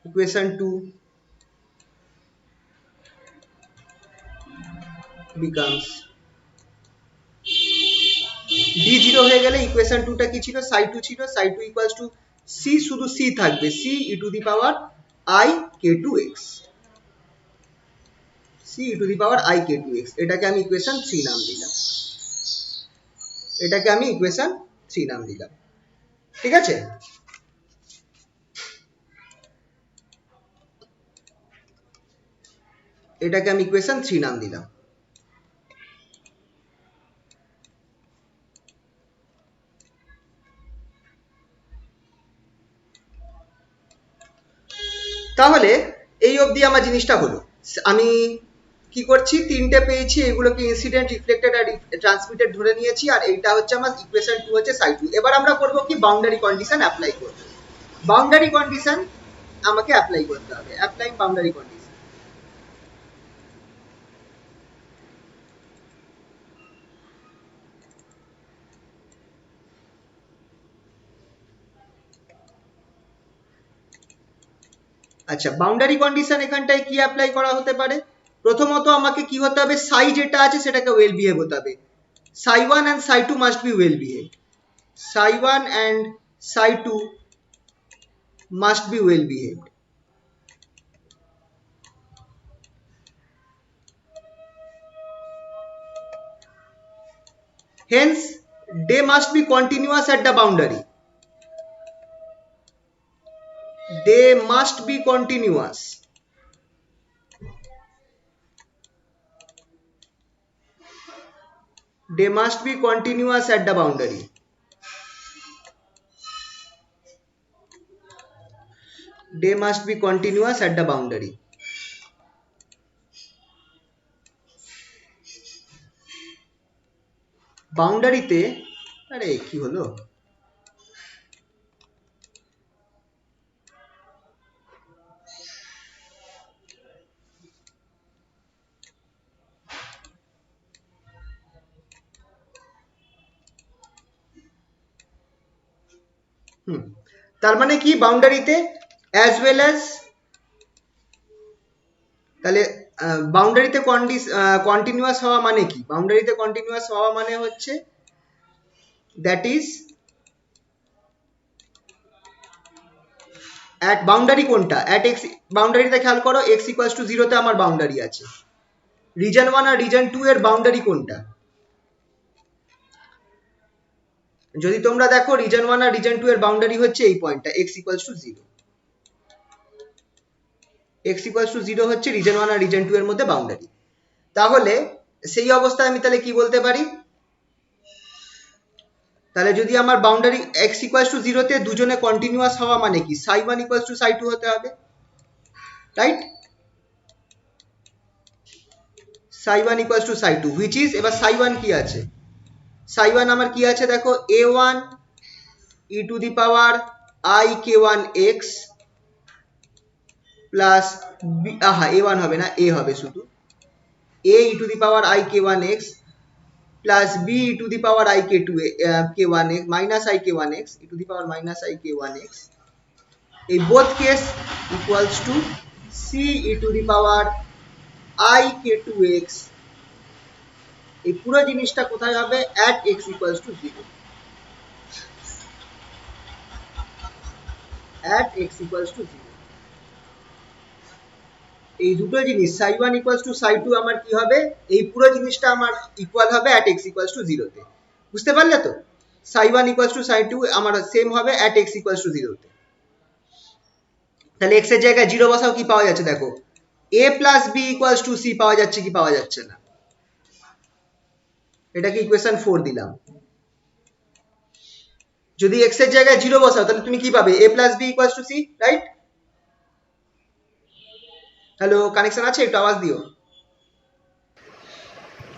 equation 2 becomes ডি জিরো হয়ে গেলে ইকুয়েশন টুটা কি ছিল, সাই টু ছিল, psi two equals to C, শুধু সি থাকবে, C E to the power I K two X, C E to the power I K two X. এটাকে আমি ইকুয়েশন 3 নাম দিলাম, এটাকে আমি ইকুয়েশন 3 নাম দিলাম। ঠিক আছে, এটাকে আমি ইকুয়েশন 3 নাম দিলাম। তাহলে এই অবধি আমার জিনিসটা হলো। আমি কি করছি, তিনটে পেয়েছি, এগুলোকে ইনসিডেন্ট, রিফ্লেক্টেড আর ট্রান্সমিটেড ধরে নিয়েছি, আর এইটা হচ্ছে আমার ইকুয়েশন 2 হচ্ছে সাই 2। এবার আমরা করব কি, বাউন্ডারি কন্ডিশন অ্যাপ্লাই করব। বাউন্ডারি কন্ডিশন আমাকে অ্যাপ্লাই করতে হবে, অ্যাপ্লাইং বাউন্ডারি কন্ডিশন। আচ্ছা, বাউন্ডারি কন্ডিশন এখানটায় কি অ্যাপ্লাই করা হতে পারে? প্রথমত আমাকে কি হতে হবে, সাই যেটা আছে সেটাকে ওয়েল বিহেভ হতে হবে। সাই 1 and Sai 2 must be well behave, Sai 1 and Sai 2 must be well behaved. Hence, they must be continuous at the boundary. They must be continuous. They must be continuous at the boundary. They must be continuous at the boundary. বাউন্ডারিতে, আরে কি হলো, তার মানে কি, বাউন্ডারিতে as well as, তাহলে বাউন্ডারিতে continuous হওয়া মানে কি, বাউন্ডারিতে কন্টিনিউয়াস হওয়া মানে হচ্ছে দ্যাট ইজ অ্যাট বাউন্ডারি কোনটা, অ্যাট এক্স, বাউন্ডারিতে খেয়াল করো এক্স ইকুয়ালস টু 0 তে আমার বাউন্ডারি আছে। রিজন 1 আর রিজন 2 এর বাউন্ডারি কোনটা? যদি তোমরা দেখো রিজন 1 আর রিজন 2 এর বাউন্ডারি হচ্ছে এই পয়েন্টটা, x equals to 0। x equals to 0 হচ্ছে রিজন 1 আর রিজন 2 এর মধ্যে বাউন্ডারি। তাহলে সেই অবস্থায় আমি তাহলে কি বলতে পারি, তাহলে যদি আমার বাউন্ডারি x ইকুয়ালস টু 0 তে দুজনে কন্টিনিউয়াস হওয়া মানে কি, সাই 1 ইকুয়ালস টু সাই 2 হতে হবে, right? Sai 1 equals to Sai 2, which is, এবার সাই 1 কি আছে, সাই 1 আমার কি আছে দেখো, a1 e to the power i k1 x plus a1 হবে না, a হবে শুধু, a e to the power i k1 x plus b e to the power i k1 x minus i k1 x e to the power minus i k1 x, এই both case equals to c e to the power i k2 x। এই পুরো জিনিসটা কোথায় হবে, at x equals to 0, at x equals to 0। এই দুটো জিনিস সাই 1 equals to সাই 2 আমার কি হবে, এই পুরো জিনিসটা আমার ইকুয়াল হবে at x equals to 0 তে। বুঝতে পারলে তো, সাই 1 equals to সাই 2 আমার সেম হবে at x equals to 0 তে। তাহলে x এর জায়গায় 0 বসাও, কি পাওয়া যাচ্ছে দেখো, a plus b equals to c পাওয়া যাচ্ছে কি পাওয়া যাচ্ছে না, এটাকে ইকুয়েশন 4 দিলাম। যদি x এর জায়গায় 0 বসাও তাহলে তুমি কি পাবে, a plus b equals to c, right? Hello, connection আছে, একটু আওয়াজ দিও।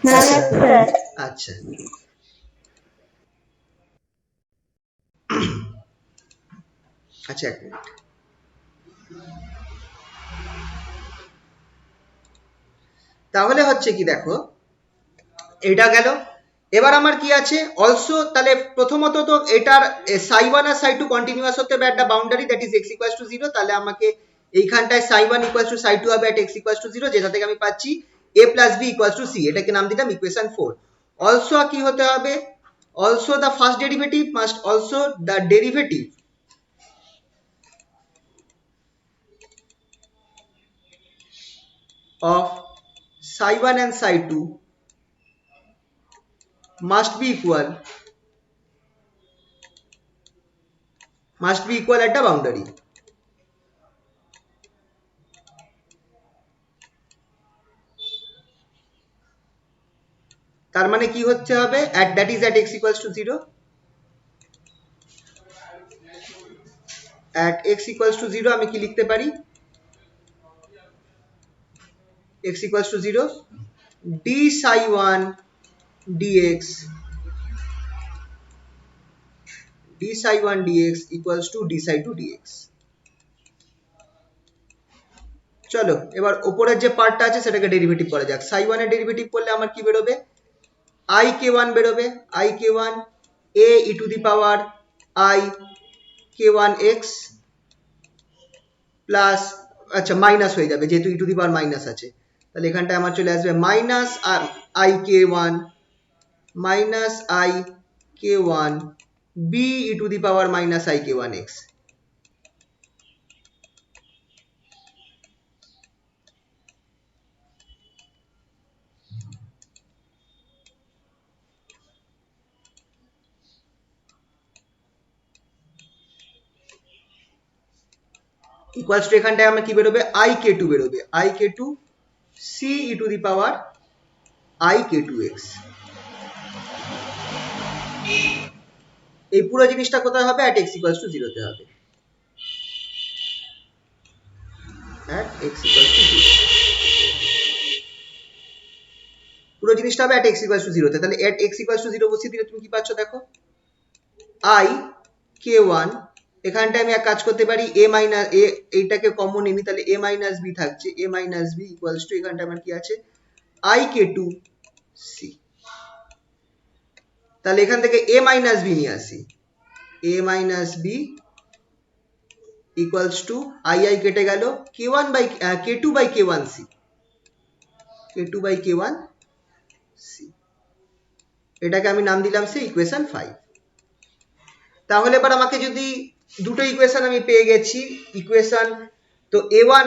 হ্যাঁ স্যার। স্যার আচ্ছা, আচ্ছা এক মিনিট। তাহলে হচ্ছে কি দেখো, এটা গেল। এবার আমার কি আছে অলসো, তাহলে প্রথমত তো এটার সাই 1 আর সাই 2 কন্টিনিউয়াস হতে হবে একটা boundary, that is x equals to 0। তাহলে আমাকে এইখানটায় সাই 1 ইকুয়ালস টু সাই 2 হবে at x ইকুয়ালস টু 0, যেটা থেকে আমি পাচ্ছি a plus b equals two c, এটাকে নাম দিলাম ইকুয়েশন 4। অলসো কি হতে হবে, also the first derivative must also the derivative of psi 1 and psi 2 must be equal at the boundary. তার মানে কি হচ্ছে হবে at that is at x equals to 0, at x equals to 0 আমি কি লিখতে পারি x equals to 0 d psi 1 dx equals to d psi 2 dx. চলো এবার উপরের যে পার্টটা আছে সেটাকে ডেরিভেটিভ করা যাক। psi 1 এর ডেরিভেটিভ করলে আমার কি বেরোবে I k1 বেরোবে I k1 a e to the power I k1 x plus আচ্ছা মাইনাস হয়ে যাবে যেহেতু e to the power minus আছে, তাহলে এখানটায় আমার চলে আসবে minus I k1 minus I k1 b e to the power minus I k1 x. Equals to এখানটায় আমার কি বেরোবে I k2 বেরোবে I k2 c e to the power I k2 x. এই পুরো জিনিসটা কোথায় হবে at x equals to 0 তে হবে, at x equals to 0 পুরো জিনিসটা হবে at x equals to 0 তে। তাহলে at x equals to 0 বসিয়ে দিলে তুমি কি পাচ্ছ দেখো I k1 এখানটায় আমি এক কাজ করতে পারি a মাইনাস a এইটাকে কমন নিই তাহলে a মাইনাস b থাকছে a minus b equals two এখানটা আমার কি আছে I k2 c। তাহলে এখান থেকে a মাইনাস b নিয়ে আসি a minus b equals to I কেটে গেল k1 by k2 by k1 c k2 by k1 c, এটাকে আমি নাম দিলাম সে ইকুয়েশন 5। তাহলে এবার আমাকে যদি দুটো ইকুয়েশন আমি পেয়ে গেছি ইকুয়েশন তো a1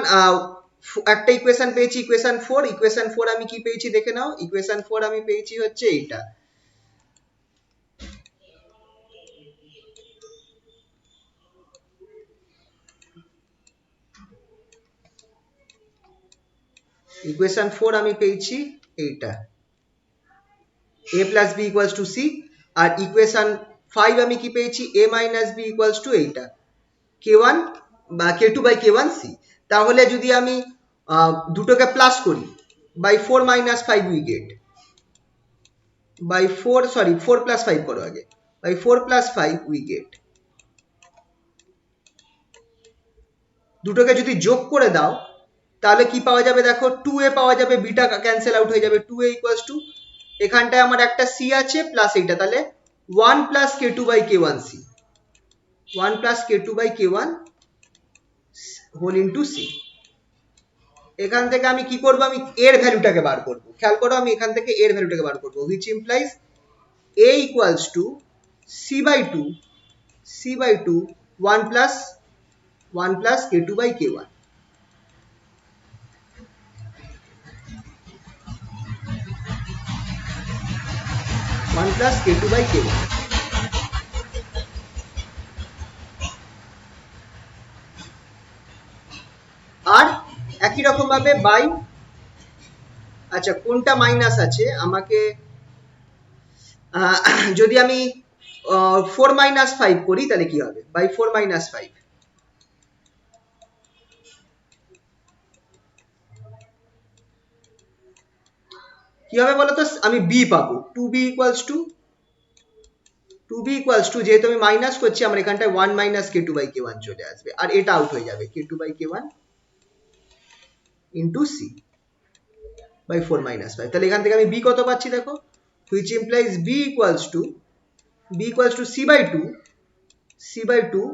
একটা ইকুয়েশন পেয়েছি ইকুয়েশন 4, ইকুয়েশন 4 আমি কি পেয়েছি দেখে নাও ইকুয়েশন 4 আমি পেয়েছি হচ্ছে এইটা ইকুয়েশন 4 আমি পেয়েছি এইটা a plus b equals to c আর ইকুয়েশন 5 আমি কি পেয়েছি a minus b equals to এইটা k1 বা k2 by k1 c। তাহলে যদি আমি দুটোকে প্লাস করি by 4 minus 5 we get by 4 plus 5 করো আগে by 4 plus 5 we get, দুটোকে যদি যোগ করে দাও তাহলে কি পাওয়া যাবে দেখো 2a পাওয়া যাবে বিটা ক্যান্সেল আউট হয়ে যাবে 2a equals to এখানটায় আমার একটা c আছে প্লাস এইটা তাহলে 1 plus k2 by k1 c 1 plus k2 by k1 whole into c। এখান থেকে আমি কি করব আমি এর ভ্যালুটাকে বার করব, খেয়াল করো আমি এখান থেকে এর ভ্যালুটাকে বার করব which implies a equals to c by 2 1 plus k2 by k1 1 plus k2 by k1। আর একই রকম ভাবে বাই আচ্ছা কোনটা মাইনাস আছে আমাকে যদি আমি 4 minus 5 করি তাহলে কি হবে বাই 4 minus 5 কি হবে বলতো আমি b পাবো 2b equals to যেহেতু আমি মাইনাস করছি আমার এখানটায় 1 minus k2 by k1 চলে আসবে আর এটা আউট হয়ে যাবে k2 by k1 into c by 4 minus 5। তাহলে এখান থেকে আমি b কত পাচ্ছি দেখো which implies b equals to c by 2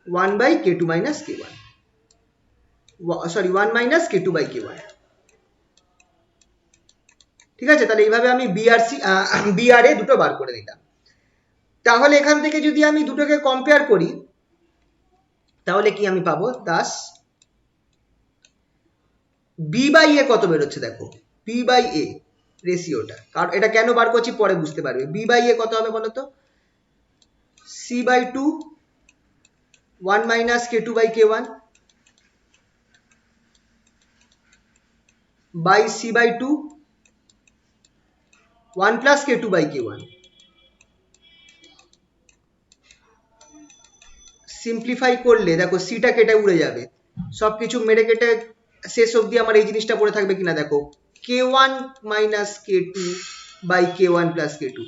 1 by k2 minus k1 sorry 1 minus k2 by k1। ঠিক আছে তাহলে এইভাবে আমি b আর a দুটো বার করে নিলাম। তাহলে এখান থেকে যদি আমি দুটোকে কম্পেয়ার করি তাহলে কি আমি পাবো, দাস বি বাই এ কত বেরোচ্ছে দেখো, বি বাই এ রেশিওটা, কারণ এটা কেন বার করছি পরে বুঝতে পারবে। বি বাই এ কত হবে বলো তো, C by two 1 minus K two by K one by C by two 1 plus K two by K one. Simplify করলে দেখো সিটা কেটে উড়ে যাবে, সবকিছু মেরে কেটে শেষ অবধি আমার এই জিনিসটা পড়ে থাকবে কিনা দেখো, k one minus K two by K one plus K two,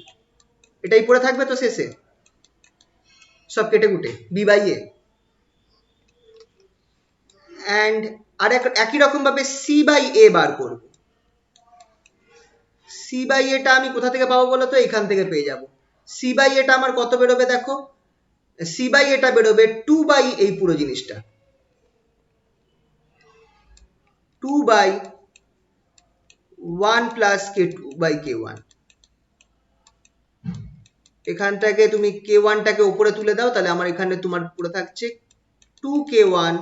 এটাই পড়ে থাকবে তো শেষে, সব কেটে কুটে বি বাই এ। অ্যান্ড আর একই রকম ভাবে সি বাই এ বার করব। সি বাই এটা আমি কোথা থেকে পাবো বলো তো, এখান থেকে পেয়ে যাব। সি বাই এটা আমার কত বেরোবে দেখো, সি বাই এটা বেরোবে 2 বাই এই পুরো জিনিসটা, 2 by 1 plus K two by K one. এখান থেকে তুমি কে ওয়ানটাকে উপরে তুলে দাও, তাহলে আমার এখানে তোমার পুরো থাকছে 2 K one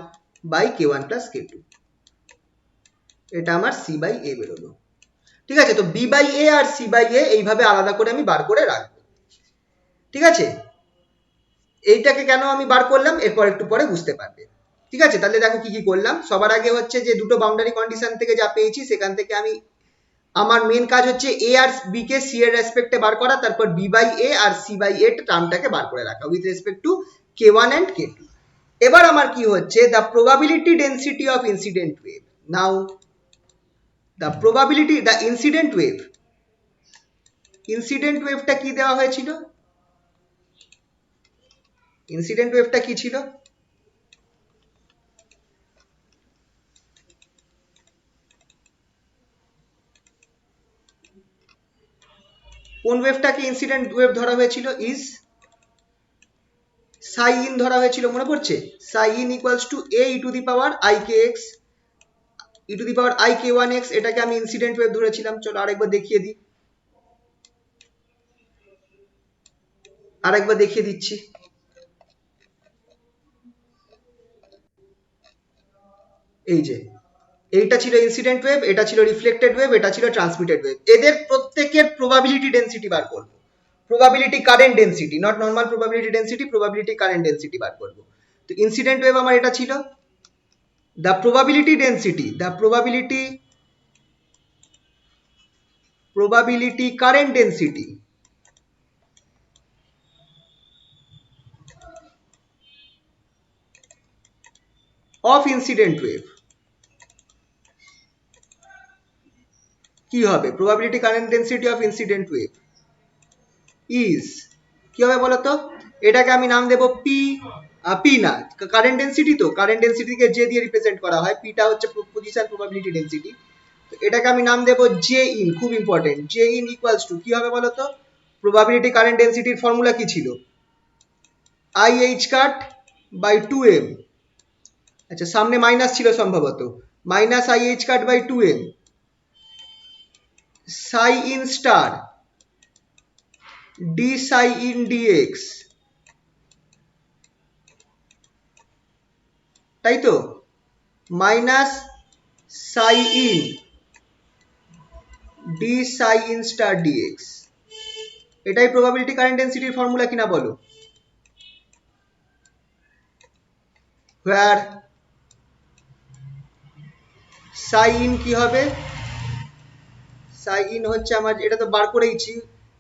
by K one plus K two, এটা আমার সি বাই এ বেরোলো। ঠিক আছে, তো বি বাই এ আর সি বাই এ এইভাবে আলাদা করে আমি বার করে রাখবো। ঠিক আছে, এইটাকে কেন আমি বার করলাম এরপর একটু পরে বুঝতে পারবে। ঠিক আছে, তাহলে দেখো কি কি করলাম। সবার আগে হচ্ছে যে দুটো বাউন্ডারি কন্ডিশন থেকে যা পেয়েছি সেখান থেকে আমি, আমার মেন কাজ হচ্ছে এ আর বি কে সি এর রেসপেক্টে বার করা, তারপর বি বাই এ আর সি বাই এ টার্মটাকে বার করে রাখা with respect to K one and K two. এবার আমার কি হচ্ছে, the probability density of incident wave. Now the probability, the incident wave, incident ওয়েভটা কি দেওয়া হয়েছিল, ইনসিডেন্ট ওয়েভটা কি ছিল, কোন ওয়েভটাকে ইনসিডেন্ট ওয়েভ ধরা হয়েছিল, ইজ সাই ইন ধরা হয়েছিল, মনে পড়ছে, সাই in equals to A E to the power I K x E to the power I K one x, এটাকে আমি ইনসিডেন্ট ওয়েভ ধরেছিলাম। চলো আরেকবার দেখিয়ে দিই, আরেকবার দেখিয়ে দিচ্ছি। এই যে এইটা ছিল ইনসিডেন্ট ওয়েভ, এটা ছিল রিফ্লেক্টেড ওয়েভ, এটা ছিল ট্রান্সমিটেড ওয়েভ। এদের প্রত্যেকের প্রবাবিলিটি ডেন্সিটি বার করব, probability current density, not normal probability density, probability current density বার করব। তো ইনসিডেন্ট ওয়েভ আমার এটা ছিল, the probability density, the probability current density of incident wave কি হবে, probability current density of incident wave is কি হবে বলতো, এটাকে আমি নাম দেব পি, পি না কারেন্ট ডেন্সিটি, তো কারেন্ট ডেন্সিটিকে জে দিয়ে রিপ্রেজেন্ট করা হয়, পিটা হচ্ছে পজিশন প্রবাবিলিটি ডেন্সিটি, তো এটাকে আমি নাম দেব জে ইন, খুব important, J in equals to কি হবে বলতো, প্রবাবিলিটি কারেন্ট ডেন্সিটির ফর্মুলা কি ছিল, I H cut by 2m, আচ্ছা সামনে মাইনাস ছিল সম্ভবত, minus I H cut by 2m psi in star D psi in DX, তাই তো, minus psi in D psi in star DX, এটাই প্রবাবিলিটি কারেন্ট ডেন্সিটির ফর্মুলা কিনা বলো, where সাই ইন কি হবে, সাই ইন হচ্ছে আমার, এটা তো বার করেইছি,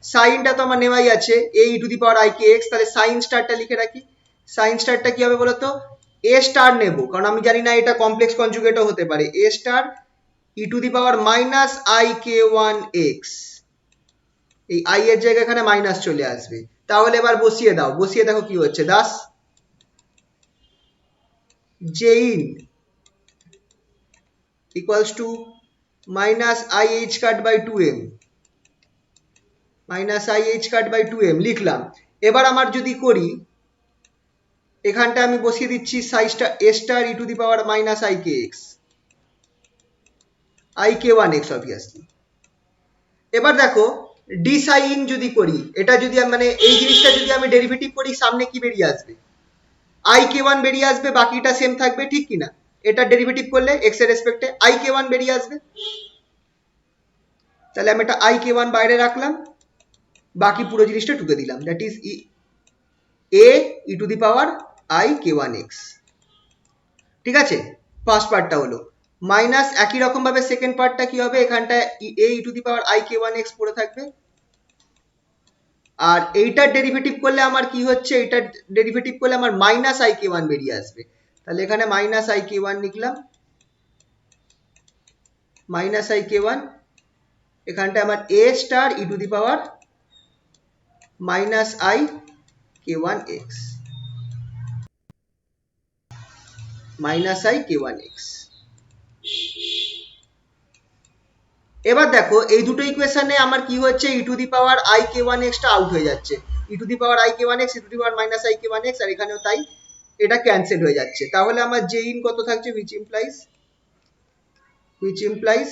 সাইনটা তো আমার নেওয়াই আছে A E to the power I K X, তাহলে সাইন স্টারটা লিখে রাখি, সাইন স্টারটা কি হবে বলতো, এ স্টার নেব, কারণ আমি জানি না এটা কমপ্লেক্স কনজুগেটও হতে পারে, A star E to the power minus I K one X, এই আই এর জায়গায় এখানে মাইনাস চলে আসবে, তাহলে এবার বসিয়ে দাও, বসিয়ে দেখো কি হচ্ছে, Das J in equals to minus IH cut by 2m, minus IH cut by 2m লিখলাম। এবার আমার যদি করি, এখানটা আমি বসিয়ে দিচ্ছি সাইজটা a star E to the power minus I K x, I K one x obviously. এবার দেখো ডি সাইন যদি করি, এটা যদি মানে এই জিনিসটা যদি আমি ডেরিভেটিভ করি, সামনে কি বেরিয়ে আসবে? i k1 বেরিয়ে আসবে, বাকিটা সেম থাকবে, ঠিক কিনা? এটা ডেরিভেটিভ করলে x এর রেসপেক্টে i k1 বেরিয়ে আসবে। তাহলে আমি এটা i k1 বাইরে রাখলাম, বাকি পুরো জিনিসটা ঢুকে দিলাম, that is a e⁻i k1x। ঠিক আছে, ফার্স্ট পার্টটা হলো। মাইনাস একই রকম ভাবে সেকেন্ড পার্টটা কি হবে, এখানটায় a e⁻i k1x পড়ে থাকবে। আর এইটার ডেরিভেটিভ করলে আমার কি হচ্ছে, এইটার ডেরিভেটিভ করলে আমার মাইনাস i k1 বেরিয়ে আসবে। তাহলে এখানে মাইনাস i k1 লিখলাম, মাইনাস i k1, এখানটায় আমার a star e⁻i k1x, minus i k1x। এবার দেখো এই দুটো ইকুয়েশনে আমার কি হচ্ছে, e⁻i k1x টা আউট হয়ে যাচ্ছে, e⁻i k1x, e⁻i k1x, আর এখানেও তাই, এটা ক্যান্সেল হয়ে যাচ্ছে। তাহলে আমার j in কত থাকছে, which implies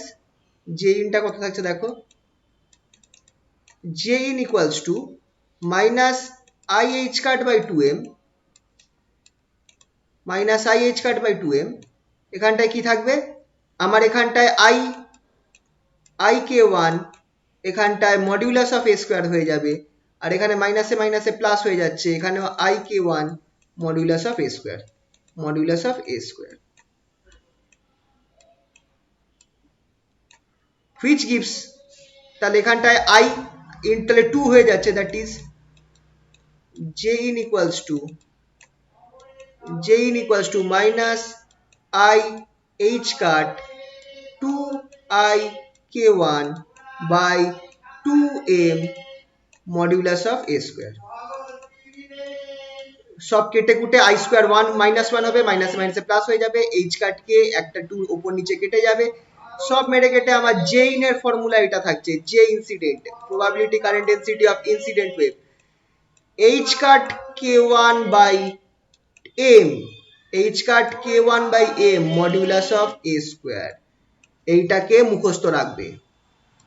j in টা কত থাকছে দেখো, j in equals to minus i(h cut by 2m, minus i(h cut by 2m), এখানটায় কি থাকবে আমার, এখানটায় i k1, এখানটায় মডিউলাস অফ a স্কোয়ার হয়ে যাবে, আর এখানে মাইনাসে মাইনাসে প্লাস হয়ে যাচ্ছে, এখানেও i k1 modulus of a square, modulus of a square, which gives, তাহলে এখানটায় i in তাহলে 2 হয়ে যাচ্ছে, that is j in equals to minus i(h cut 2i k1 by 2m modulus of a square. সব কেটে কুটে i square 1 minus 1 হবে, মাইনাসে মাইনাসে প্লাস হয়ে যাবে, h কাট কে একটা 2 উপর নিচে কেটে যাবে, সব মেরে কেটে আমার j in এর ফর্মুলা এটা থাকছে, j incident, probability current density of incident wave, h cut k1 by m, h cut k1 by m modulus of a square. এইটাকে মুখস্থ রাখবে,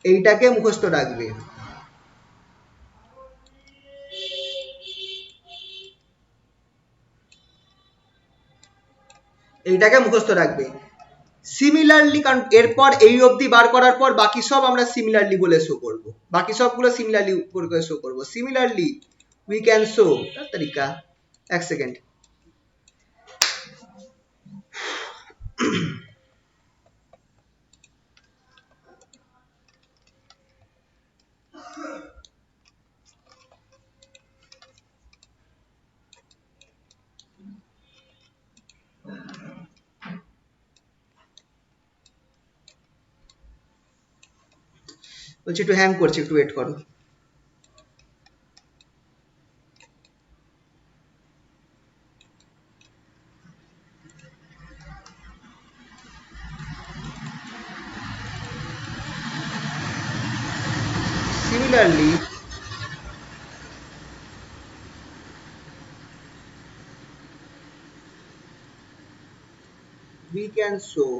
এইটাকে মুখস্থ রাখবে। এইটাকে মুখস্থ রাখবে। সিমিলারলি, কারণ এরপর এই অবধি বার করার পর বাকি সব আমরা সিমিলারলি বলে শো করব, বাকি সবগুলো সিমিলারলি করে শো করব। সিমিলারলি উই ক্যান শো, তার তরিকা, এক সেকেন্ড, বলছি একটু হ্যাং করছে, একটু ওয়েট করো। Similarly, we can show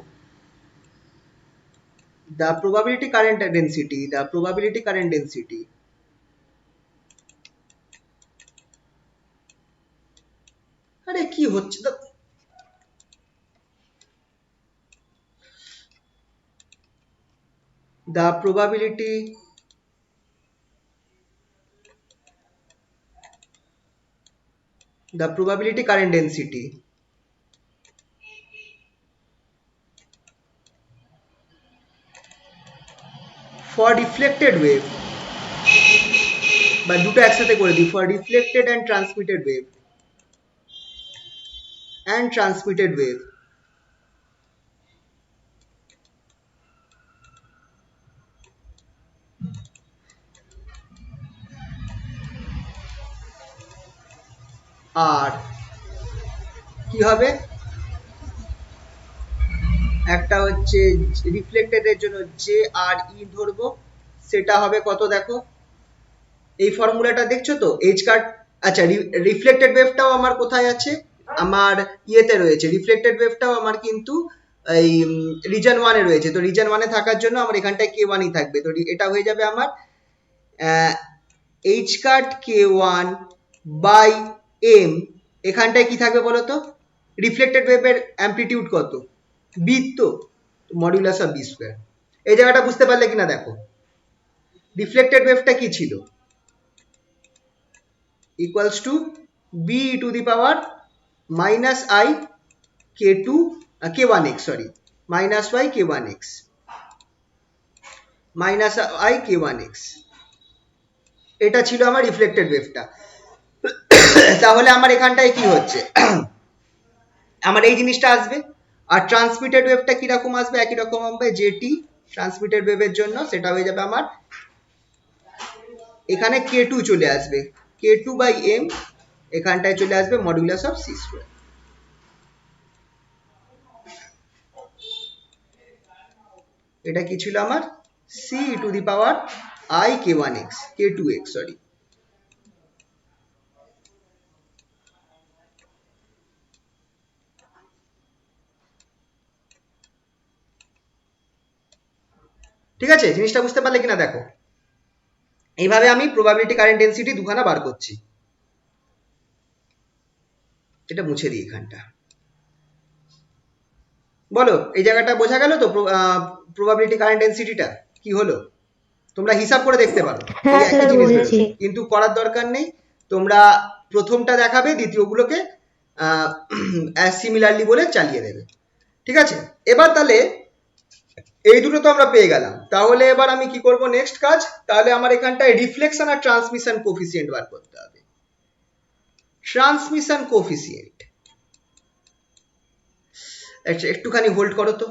the probability current density, আরে কি হচ্ছে, the probability current density for reflected wave, বা দুটো একসাথে করে দিই, for reflected and transmitted wave, আর কি হবে, একটা হচ্ছে রিফ্লেক্টেড এর জন্য জে আর ই ধরবো, সেটা হবে কত দেখো, এই ফর্মুলাটা দেখছো তো, এইচ কাট, আচ্ছা রিফ্লেক্টেড ওয়েভটাও আমার কোথায় আছে, আমার ইয়েতে রয়েছে, রিফ্লেক্টেড ওয়েভটাও আমার কিন্তু এই রিজন 1 এ রয়েছে, তো রিজন 1 এ থাকার জন্য আমার এখানটায় k1 ই থাকবে, তো এটা হয়ে যাবে আমার H cut k1 by M, এখানটায় কি থাকবে বলো তো, রিফ্লেক্টেড ওয়েভের অ্যামপ্লিটিউড কত, বি, তো মডুলাস অফ বি স্কোয়ার। এই জায়গাটা বুঝতে পারলে কিনা দেখো, রিফ্লেক্টেড ওয়েভটা কি ছিল, equals to B to the power minus I k2 k1x, sorry minus y k1x, minus I k1x, এটা ছিল আমার রিফ্লেক্টেড ওয়েভটা। তাহলে আমার এখানটায় কি হচ্ছে, আমার এই জিনিসটা আসবে। আর ট্রান্সমিটেড ওয়েভটা কিরকম আসবে, একই রকম হবে, যেটি ট্রান্সমিটেড ওয়েভের জন্য সেটা হয়ে যাবে আমার এখানে k2 চলে আসবে, k2 বাই m, এখানটায় চলে আসবে মডুলাস অফ c স্কোয়ার। এটা কি ছিল আমার, c two the power i k1x k2x, sorry. ঠিক আছে, জিনিসটা বুঝতে পারলে কিনা দেখো, এইভাবে আমি প্রবাবিলিটি কারেন্ট ডেন্সিটি দুখানা বার করছি। এটা মুছে দিই এখানটা। বলো এই জায়গাটা বোঝা গেল তো, প্রবাবিলিটি কারেন্ট ডেন্সিটিটা কি হলো, তোমরা হিসাব করে দেখতে পারো, হ্যাঁ এই একই স্যার, জিনিস বুঝেছি। বেরোবে, কিন্তু করার দরকার নেই, তোমরা প্রথমটা দেখাবে, দ্বিতীয়গুলোকে সিমিলারলি বলে চালিয়ে দেবে। ঠিক আছে, এবার তাহলে এই দুটো তো আমরা পেয়ে গেলাম, তাহলে এবার আমি কি করব নেক্সট কাজ, তাহলে আমার এখানটায় রিফ্লেকশন আর ট্রান্সমিশন কোফিসিয়েন্ট বার করতে হবে। ট্রান্সমিশন কোফিসিয়েন্ট, আচ্ছা একটুখানি হোল্ড করো তো,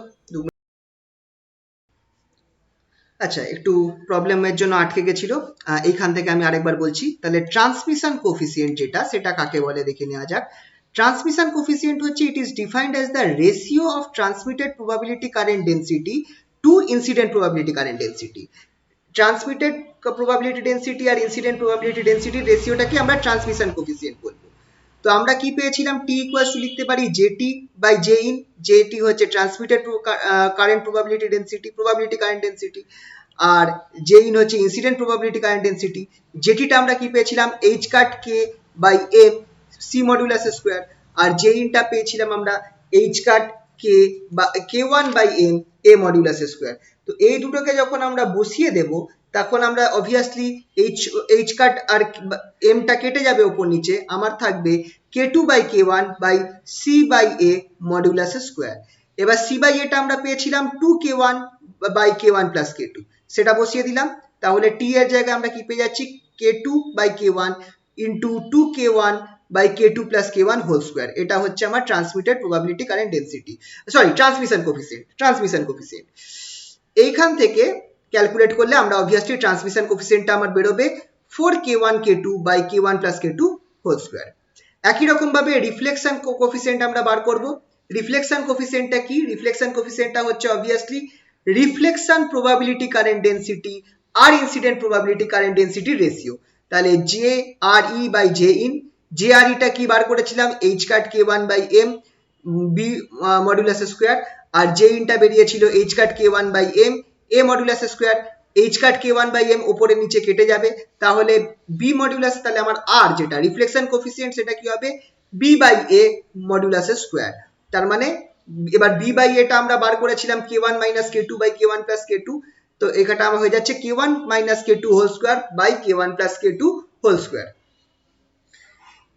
আচ্ছা একটু প্রবলেমের জন্য আটকে গেছিল, এইখান থেকে আমি আরেকবার বলছি। তাহলে ট্রান্সমিশন কোফিসিয়েন্ট যেটা, সেটা কাকে বলে দেখে নেওয়া যাক। ট্রান্সমিশন কোফিসিয়েন্ট হচ্ছে, it is defined as the ratio of transmitted probability current density to incident probability current density. Transmitted probability density আর ইনসিডেন্ট প্রবাবিলিটি ডেন্সিটির রেশিওটাকে আমরা ট্রান্সমিশন কোফিসিয়েন্ট বলবো। তো আমরা কি পেয়েছিলাম, টি ইকুয়ালস টু লিখতে পারি JT by J in, JT হচ্ছে transmitted current probability density, probability current density, আর জে ইন হচ্ছে ইনসিডেন্ট প্রবাবিলিটি কারেন্ট ডেন্সিটি। জেটিটা আমরা কি পেয়েছিলাম, H cut K by M C modulus square, আর জে ইনটা পেয়েছিলাম আমরা এইচ কাট কে বা k1 by M A modulus square. তো এই দুটোকে যখন আমরা বসিয়ে দেব, তখন আমরা অবভিয়াসলি এইচ কাট আর এমটা কেটে যাবে ওপর নিচে, আমার থাকবে k2 by k1 by C by A modulus square. এবার সি বাই এটা আমরা পেয়েছিলাম 2k1 by k1 plus k2, সেটা বসিয়ে দিলাম। তাহলে টি এর জায়গায় আমরা কি পেয়ে যাচ্ছি, k2 by k1 into 2k1 by k2 plus k1 whole square. এটা হচ্ছে আমার transmitted probability current density, sorry transmission coefficient. এইখান থেকে ক্যালকুলেট করলে আমরা অবভিয়াসলি ট্রান্সমিশন কোফিসিয়েন্টটা আমার বেরোবে 4k1 k2 by k1 plus k2 whole square. একই রকম ভাবে রিফ্লেকশন কোফিসিয়েন্ট আমরা বার করব। রিফ্লেকশন কোফিসিয়েন্টটা কি, রিফ্লেকশন কোফিসিয়েন্টটা হচ্ছে obviously reflection probability current density আর ইনসিডেন্ট প্রবাবিলিটি কারেন্ট ডেন্সিটির রেশিও। তাহলে জে আর ই by J in, J R ইটা কি বার করেছিলাম, H cut k1 by M B modulus square, আর জে ইনটা বেরিয়েছিল H cut k1 by M A modulus square. H cut k1 by M উপরে নিচে কেটে যাবে, তাহলে বি মডুলাস, তাহলে আমার আর যেটা রিফ্লেকশন কোফিসিয়েন্ট সেটা কি হবে, B by A modulus square. তার মানে এবার বি বাই এটা আমরা বার করেছিলাম k1 minus k2 by k1 plus k2, তো এখানটা আমার হয়ে যাচ্ছে k1 minus k2 whole square by k1 plus k2 whole square.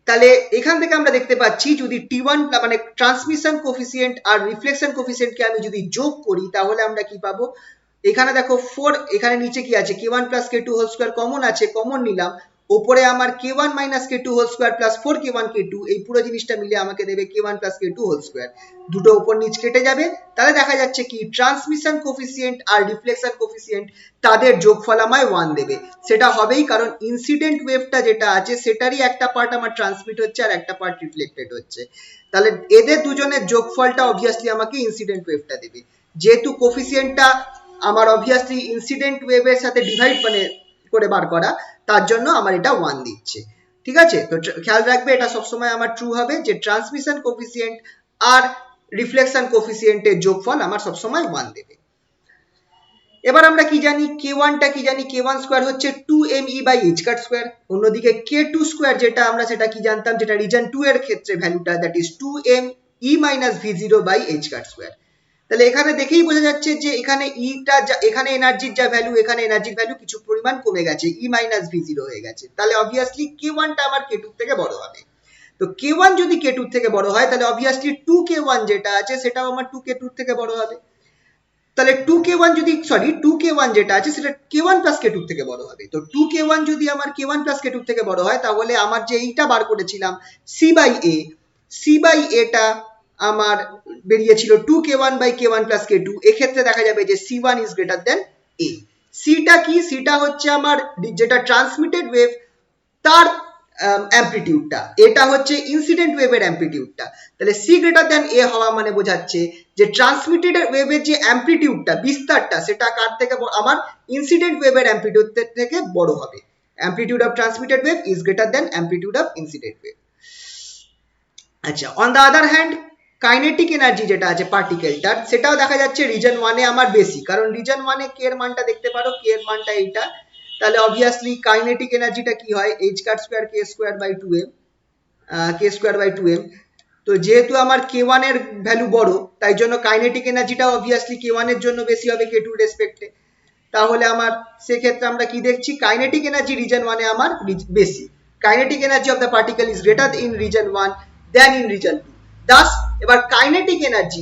তাহলে এখান থেকে আমরা দেখতে পাচ্ছি, যদি T1 মানে ট্রান্সমিশন কোফিসিয়েন্ট আর রিফ্লেকশন কোফিসিয়েন্টকে আমি যদি যোগ করি, তাহলে আমরা কি পাবো, এখানে দেখো 4, এখানে নিচে কি আছে, k1 plus k2 whole square common আছে, কমন নিলাম, ওপরে আমার k1 minus k2 whole square plus 4k1 k2, এই পুরো জিনিসটা মিলে আমাকে দেবে k1 plus k2 whole square. দুটো উপর নিচ কেটে যাবে, তাহলে দেখা যাচ্ছে কি ট্রান্সমিশন কোফিসিয়েন্ট আর রিফ্লেকশন কোফিসিয়েন্ট তাদের যোগফল আমায় 1 দেবে। সেটা হবেই, কারণ ইনসিডেন্ট ওয়েভটা যেটা আছে সেটারই একটা পার্ট আমার ট্রান্সমিট হচ্ছে আর একটা পার্ট রিফ্লেক্টেড হচ্ছে, তাহলে এদের দুজনের যোগফলটা অবভিয়াসলি আমাকে ইনসিডেন্ট ওয়েভটা দেবে। যেহেতু কোফিসিয়েন্টটা আমার অবভিয়াসলি ইনসিডেন্ট ওয়েভের সাথে ডিভাইড মানে করে বার করা, তার জন্য আমার এটা 1 দিচ্ছে। ঠিক আছে, তো খেয়াল রাখবে এটা সবসময় আমার ট্রু হবে, যে ট্রান্সমিশন কোফিসিয়েন্ট আর রিফ্লেকশন কোফিসিয়েন্টের যোগফল আমার সবসময় 1 দেবে। এবার আমরা কি জানি k1 টা কি জানি k1 স্কয়ার হচ্ছে 2me by h cut square, অন্যদিকে k2 স্কয়ার যেটা আমরা সেটা কি জানতাম, যেটা রিজন 2 এর ক্ষেত্রে ভ্যালুটা that is 2me minus v0 by h cut square. তাহলে এখানে দেখেই বোঝা যাচ্ছে যে এখানে এখানে এনার্জির যা ভ্যালু, এখানে এনার্জির ভ্যালু কিছু পরিমাণ কমে গেছে, e মাইনাস v0 হয়ে গেছে। তাহলে অবভিয়াসলি k1 টা আমার k2 থেকে বড় হবে। তো k1 যদি k2 থেকে বড় হয় তাহলে অবভিয়াসলি 2k1 যেটা আছে সেটাও আমার 2k2 থেকে বড় হবে। তাহলে 2k1 যেটা আছে সেটা k1 প্লাস k2 থেকে বড় হবে। তো 2k1 যদি আমার k1 প্লাস k2 থেকে বড় হয় তাহলে আমার যে এইটা বার করেছিলাম c বাই a টা আমার বেরিয়েছিল 2k1 by k1 plus k2। এক্ষেত্রে দেখা যাবে যে c1 is greater than a। c-টা কি? c-টা হচ্ছে আমার যেটা ট্রান্সমিটেড ওয়েভ তার অ্যামপ্লিটিউডটা, এটা হচ্ছে ইনসিডেন্ট ওয়েভের অ্যামপ্লিটিউডটা। তাহলে c গ্রেটার দ্যান a হওয়া মানে বোঝাচ্ছে যে ট্রান্সমিটেড ওয়েভের যে অ্যামপ্লিটিউডটা, বিস্তারটা, সেটা কার থেকে আমার ইনসিডেন্ট ওয়েভের অ্যামপ্লিটিউড থেকে বড় হবে। Amplitude of transmitted wave is greater than amplitude of incident wave. আচ্ছা, on the other hand kinetic energy যেটা আছে পার্টিকেলটার, সেটাও দেখা যাচ্ছে রিজন 1 এ আমার বেশি, কারণ রিজন 1 এ কে এর মানটা দেখতে পারো, কে এর মানটা এইটা। তাহলে অবভিয়াসলি কাইনেটিক এনার্জিটা কি হয়, h cut square k square by 2m, k square by 2m। তো যেহেতু আমার k1 এর ভ্যালু বড়, তাই জন্য কাইনেটিক এনার্জিটা অবভিয়াসলি k1 এর জন্য বেশি হবে k2 এর রেসপেক্টে। তাহলে আমার সেক্ষেত্রে আমরা কি দেখছি, কাইনেটিক এনার্জি রিজন 1 এ আমার বেশি। Kinetic energy of the particle is greater in region 1 than in region 2। Thus এবার kinetic energy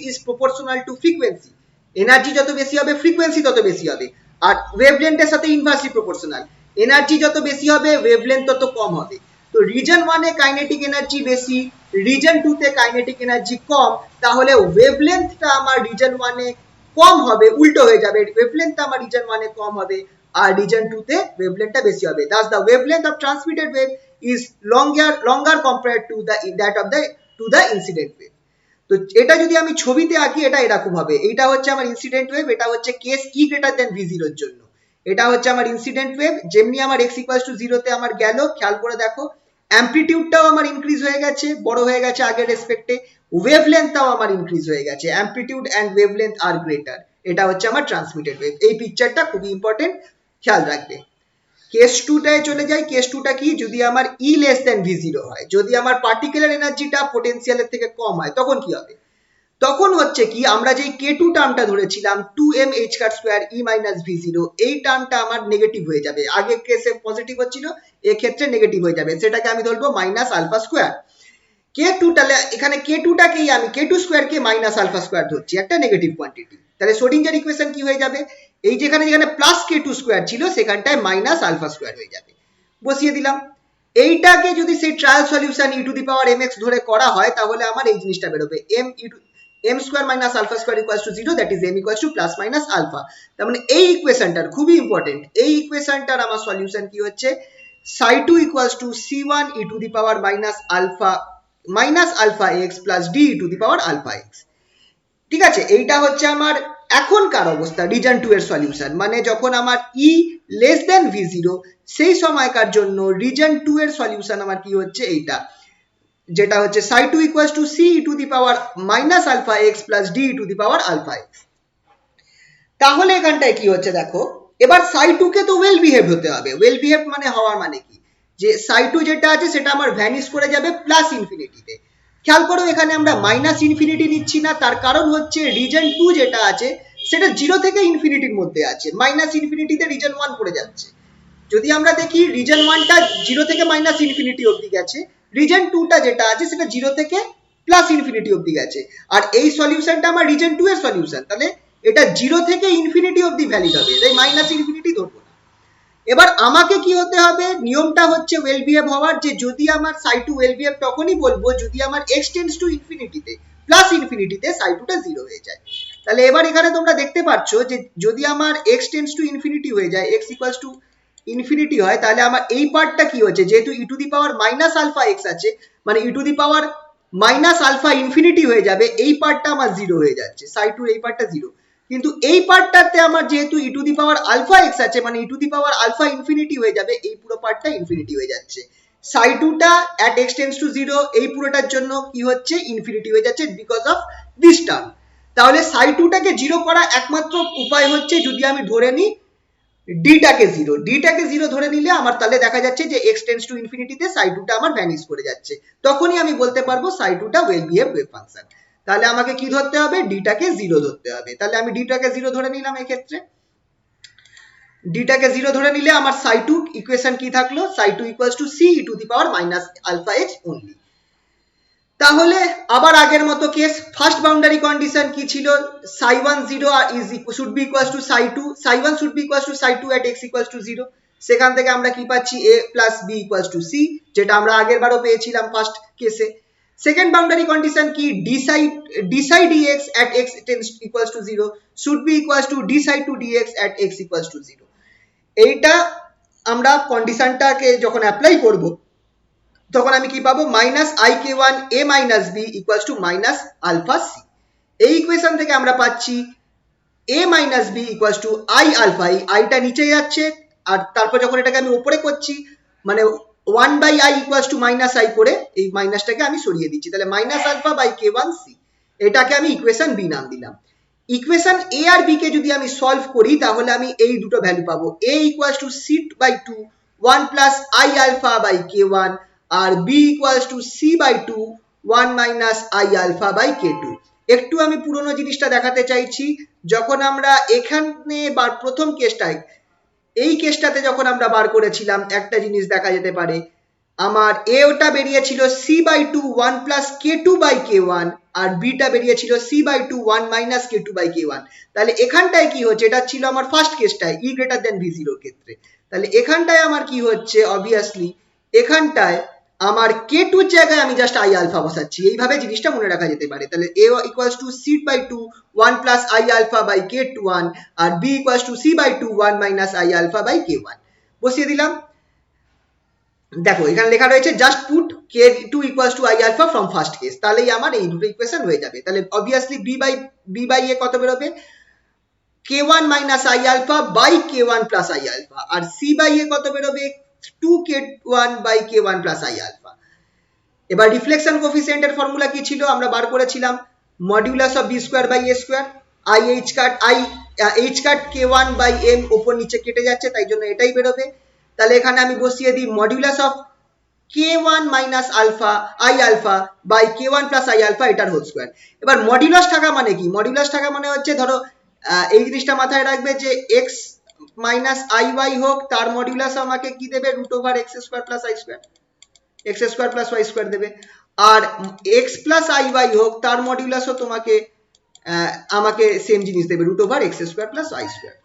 is proportional to frequency. Energy যত বেশি হবে ফ্রিকোয়েন্সি তত বেশি হবে, আর ওয়েভলেন্থের সাথে ইনভার্সলি প্রপোর্শনাল। এনার্জি যত বেশি হবে ওয়েভলেন্থ তত কম হবে। তো রিজন 1 এ কাইনেটিক এনার্জি বেশি, রিজন 2 তে কাইনেটিক এনার্জি কম, তাহলে ওয়েভলেন্থটা আমার রিজন 1 এ কম হবে, উল্টো হয়ে যাবে, ওয়েভলেন্থটা আমার রিজন 1 এ কম হবে আর রিজন 2 তে ওয়েভলেন্থটা বেশি হবে। Thus the wavelength of transmitted wave is longer compared to the incident wave। তো এটা যদি আমি ছবিতে আঁকি এটা এরকম হবে, এটা হচ্ছে আমার ইনসিডেন্ট ওয়েভ, এটা হচ্ছে case e greater than v0 এর জন্য। এটা হচ্ছে আমার ইনসিডেন্ট ওয়েভ, যেমনি আমার x = 0 তে আমার গেল, খেয়াল করে দেখো অ্যামপ্লিটিউডটাও আমার ইনক্রিজ হয়ে গেছে, বড় হয়ে গেছে আগের রেসপেক্টে, ওয়েভলেন্থটাও আমার ইনক্রিজ হয়ে গেছে, amplitude and wavelength are greater. এটা হচ্ছে আমার ট্রান্সমিটেড ওয়েভ। এই পিকচারটা খুবই ইম্পর্টেন্ট, খেয়াল রাখবে। কেস 2 টায় চলে যাই। কেস 2 টা কি, যদি আমার e লেস দেন v0 হয়, যদি আমার পার্টিকুলার এনার্জিটা পোটেনশিয়ালের থেকে কম হয়, তখন কি হবে? তখন হচ্ছে কি, আমরা যেই k2 টার্মটা ধরেছিলাম 2m h cut square e minus v0, এই টার্মটা আমার নেগেটিভ হয়ে যাবে। আগের কেসে পজিটিভ হচ্ছিল, এই ক্ষেত্রে নেগেটিভ হয়ে যাবে, সেটাকে আমি ধরবো মাইনাস আলফা স্কয়ার। k2 তাহলে এখানে k2 টাকেই আমি k2 স্কয়ার কে মাইনাস আলফা স্কয়ার ধরছি, একটা নেগেটিভ কোয়ান্টিটি। তাহলে শ্রোডিঞ্জার ইকুয়েশন কি হয়ে যাবে, এই যেখানে প্লাস k2 স্কয়ার ছিল সেখানটায় মাইনাস আলফা স্কয়ার হয়ে যাবে। বসিয়ে দিলাম। এইটাকে যদি সেই trial solution e to the power mx ধরে করা হয় তাহলে আমার এই জিনিসটা বেরোবে, m square minus alpha square equals to 0, that is m equals to plus minus alpha. তার মানে এই ইকুয়েশনটার খুবই ইম্পর্টেন্ট, এই ইকুয়েশনটার আমার সলিউশন কি হচ্ছে, psi2 equals to c1 e to the power minus alpha x plus d e to the power alpha x। ঠিক আছে, এইটা হচ্ছে আমার এখনকার অবস্থা রিজন 2 এর সলিউশন, মানে যখন আমার e লেস দেন v0 সেই সময়কার জন্য রিজন 2 এর সলিউশন আমার কি হচ্ছে, এইটা যেটা হচ্ছে psi2 equals to c e to the power minus alpha x plus d e to the power alpha x। তাহলে এখানটায় কি হচ্ছে দেখো, এবার psi2 কে তো ওয়েল বিহেভ হতে হবে। ওয়েল বিহেভ মানে হওয়ার মানে কি, যে psi2 যেটা আছে সেটা আমার ভ্যানিশ করে যাবে প্লাস ইনফিনিটিতে। খেয়াল করো এখানে আমরা মাইনাস ইনফিনিটি নিচ্ছি না, তার কারণ হচ্ছে রিজন 2 যেটা আছে সেটা 0 থেকে ইনফিনিটির মধ্যে আছে, মাইনাস ইনফিনিটিতে রিজন 1 পড়ে যাচ্ছে। যদি আমরা দেখি রিজন 1টা 0 থেকে মাইনাস ইনফিনিটি অবধি গেছে, রিজন 2টা যেটা আছে সেটা 0 থেকে প্লাস ইনফিনিটি অবধি গেছে, আর এই সলিউশনটা আমার রিজন 2 এর সলিউশন, তাহলে এটা 0 থেকে ইনফিনিটি অবধি ভ্যালিড হবে, তাই মাইনাস ইনফিনিটি ধরবো না। এবার আমাকে কি হতে হবে, নিয়মটা হচ্ছে ওয়েল বিহেভ হওয়ার, যে যদি আমার psi2 ওয়েল বিহেভ তখনই বলবো যদি আমার x টেন্ডস টু ইনফিনিটিতে প্লাস ইনফিনিটিতে psi2টা 0 হয়ে যায়। তাহলে এবার এখানে তোমরা দেখতে পাচ্ছ যে যদি আমার x টেন্ডস টু ইনফিনিটি হয়ে যায়, x ইকুয়ালস টু ইনফিনিটি হয়, তাহলে আমার এই পার্টটা কি হচ্ছে, যেহেতু e to the power minus alpha x আছে, মানে e to the power minus alpha infinity হয়ে যাবে, এই পার্টটা আমার 0 হয়ে যাচ্ছে, psi2 এই পার্টটা 0। কিন্তু এই পার্টটাতে আমার যেহেতু e to the power alpha x আছে, মানে e to the power alpha infinity হয়ে যাবে, এই পুরো পার্টটা ইনফিনিটি হয়ে যাচ্ছে। psi2টা at x tends to 0 এই পুরোটার জন্য কি হচ্ছে, ইনফিনিটি হয়ে যাচ্ছে বিকজ অফ দিস টার্ম। তাহলে সাই টুটাকে জিরো করা একমাত্র উপায় হচ্ছে যদি আমি ধরে নিই ডিটাকে জিরো ধরে নিলে আমার তাহলে দেখা যাচ্ছে যে এক্স টেন্স টু ইনফিনিটিতে সাই টুটা আমার ভ্যানিশ করে যাচ্ছে, তখনই আমি বলতে পারবো সাই টুটা ওয়েল বিহেভ ওয়েভ ফাংশন। তাহলে আমাকে কি ধরতে হবে, ডিটাকে জিরো ধরতে হবে। তাহলে আমি ডিটাকে জিরো ধরে নিলাম, এক্ষেত্রে ডিটাকে জিরো ধরে নিলে আমার সাই টু ইকুয়েশন কি থাকলো, psi two equals to C E to the power minus alpha h only. তাহলে আবার আগের মতো কেস, ফার্স্ট বাউন্ডারি কন্ডিশন কি ছিল, psi one zero is should be equals to psi two, psi one should be equals to psi two at x equals to zero. সেখান থেকে আমরা কি পাচ্ছি, A plus B equals to C, যেটা আমরা আগের বারও পেয়েছিলাম ফার্স্ট কেসে। সেকেন্ড বাউন্ডারি কন্ডিশন কি, d psi d x at x tends equals to zero should be equals to d psi to d x at x equals to zero. এইটা আমরা কন্ডিশনটাকে যখন অ্যাপ্লাই করব তখন আমি কি পাবো, minus I K one A minus B equals to minus alpha C. এই equation থেকে আমরা পাচ্ছি A minus B equals to I alpha, এই আইটা নিচে যাচ্ছে, আর তারপর যখন এটাকে আমি উপরে করছি মানে 1/i equals to minus I করে এই মাইনাসটাকে আমি সরিয়ে দিচ্ছি, তাহলে minus alpha by K one C, এটাকে আমি ইকুয়েশন বি নাম দিলাম। ইকুয়েশন এ আর বি কে যদি আমি সলভ করি তাহলে আমি এই দুটো ভ্যালু পাবো, A equals to C by two 1 plus I alpha by K one, আর B equals to C by two 1 minus I alpha by K two. একটু আমি পুরোনো জিনিসটা দেখাতে চাইছি, যখন আমরা এখানে প্রথম কেসটায় এই কেসটাতে যখন আমরা বার করেছিলাম একটা জিনিস দেখা যেতে পারে, আমার এ ওটা বেরিয়েছিল C by two 1 plus K two by K one, আর বিটা বেরিয়েছিল C by two 1 minus K two by K one. তাহলে এখানটায় কি হচ্ছে, এটা ছিল আমার ফার্স্ট কেসটায় ই গ্রেটার দেন ভি জিরোর ক্ষেত্রে, তাহলে এখানটায় আমার কি হচ্ছে, অবভিয়াসলি এখানটায় আমার কে টুর জায়গায় আমি জাস্ট আই আলফা বসাচ্ছি, এইভাবে জিনিসটা মনে রাখা যেতে পারে। তাহলে A equals to C by two 1 plus I alpha by K two 1, আর B equals to C by two 1 minus I alpha by K 1 বসিয়ে দিলাম। দেখো এখানে লেখা রয়েছে just put K two equals to I alpha from first case, তাহলেই আমার এই দুটো ইকুয়েশন হয়ে যাবে। তাহলে অবভিয়াসলি বি বাই এ কত বেরোবে, K one minus I alpha by K one plus I alpha, আর সি বাই এ কত বেরোবে, 2k1 by k1 plus I alpha. এবার রিফ্লেকশন কোফিসিয়েন্টের ফর্মুলা কি ছিল, আমরা বার করেছিলাম modulus of B square by A square, I H cut k1 by m ওপর নিচে কেটে যাচ্ছে, তাই জন্য এটাই বেরোবে। তাহলে এখানে আমি বসিয়ে দিই modulus of k1 minus alpha i alpha by k1 plus I alpha এটার হোল স্কোয়ার। এবার মডিউলাস থাকা মানে কি, মডিউলাস থাকা মানে হচ্ছে ধরো এই জিনিসটা মাথায় রাখবে যে x মাইনাস আই ওয়াই হোক, তার মডিউলাস আমাকে কি দেবে, root over x square plus i square, x square plus y square দেবে। আর এক্স প্লাস আই ওয়াই হোক, তার মডিউলাসও তোমাকে আমাকে সেম জিনিস দেবে, root over x square plus y square.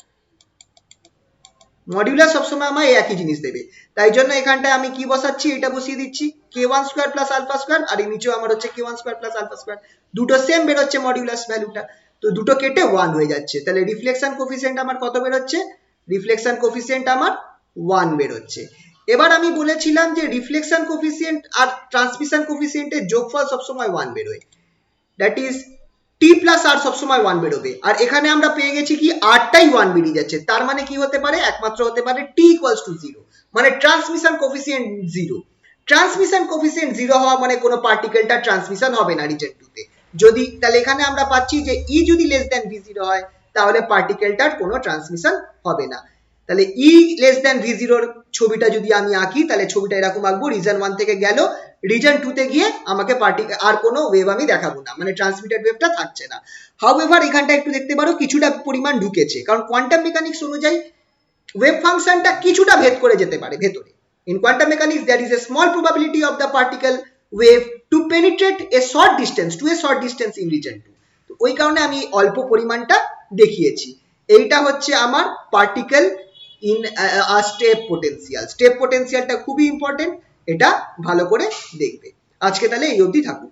Modulus সবসময় আমার একই জিনিস দেবে, তাই জন্য এখানটায় আমি কি বসাচ্ছি, এটা বসিয়ে দিচ্ছি K one square plus alpha square, আর এই নিচেও আমার হচ্ছে K one square plus alpha square, দুটো সেম বেরোচ্ছে মডিউলাস ভ্যালুটা, তো দুটো কেটে 1 হয়ে যাচ্ছে। তাহলে রিফ্লেকশন কোফিসিয়েন্ট আমার কত বেরোচ্ছে, রিফ্লেকশন কোফিসিয়েন্ট আমার 1 বেরোচ্ছে। এবার আমি বলেছিলাম যে রিফ্লেকশন কোফিসিয়েন্ট আর ট্রান্সমিশন কোফিসিয়েন্টের যোগফল সবসময় 1 বেরোয়, দ্যাট ইজ টি প্লাস আর সবসময় 1 বেরোবে, আর এখানে আমরা পেয়ে গেছি কি আরটাই 1 বেরিয়ে যাচ্ছে, তার মানে কি হতে পারে, একমাত্র হতে পারে টি ইকুয়ালস টু 0, মানে ট্রান্সমিশন কোফিসিয়েন্ট 0। ট্রান্সমিশন কোফিসিয়েন্ট 0 হওয়া মানে কোনো পার্টিকেলটা ট্রান্সমিশন হবে না রিজন 2 তে, যদি তাহলে এখানে আমরা পাচ্ছি যে ই যদি লেস দ্যান ভি জিরো হয় তাহলে পার্টিকেলটার কোনো ট্রান্সমিশন হবে না। তাহলে ই লেস দ্যান ভি জিরোর ছবিটা যদি আমি আঁকি তাহলে ছবিটা এরকম আঁকবো, রিজন 1 থেকে গেল রিজন 2 তে গিয়ে আমাকে আর কোনো ওয়েভ আমি দেখাবো না, মানে ট্রান্সমিটেড ওয়েভটা থাকছে না। হাউএভার এখানটা একটু দেখতে পারো কিছুটা পরিমাণ ঢুকেছে, কারণ কোয়ান্টাম মেকানিক্স অনুযায়ী ওয়েভ ফাংশনটা কিছুটা ভেদ করে যেতে পারে ভেতরে। In quantum mechanics there is a small probability of the particle wave to penetrate a short distance in region 2, তো ওই কারণে আমি অল্প পরিমাণটা দেখিয়েছি। এইটা হচ্ছে আমার particle in step potential, step পোটেনশিয়ালটা খুবই ইম্পর্টেন্ট, এটা ভালো করে দেখবে। আজকে তাহলে এই অবধি থাকুক।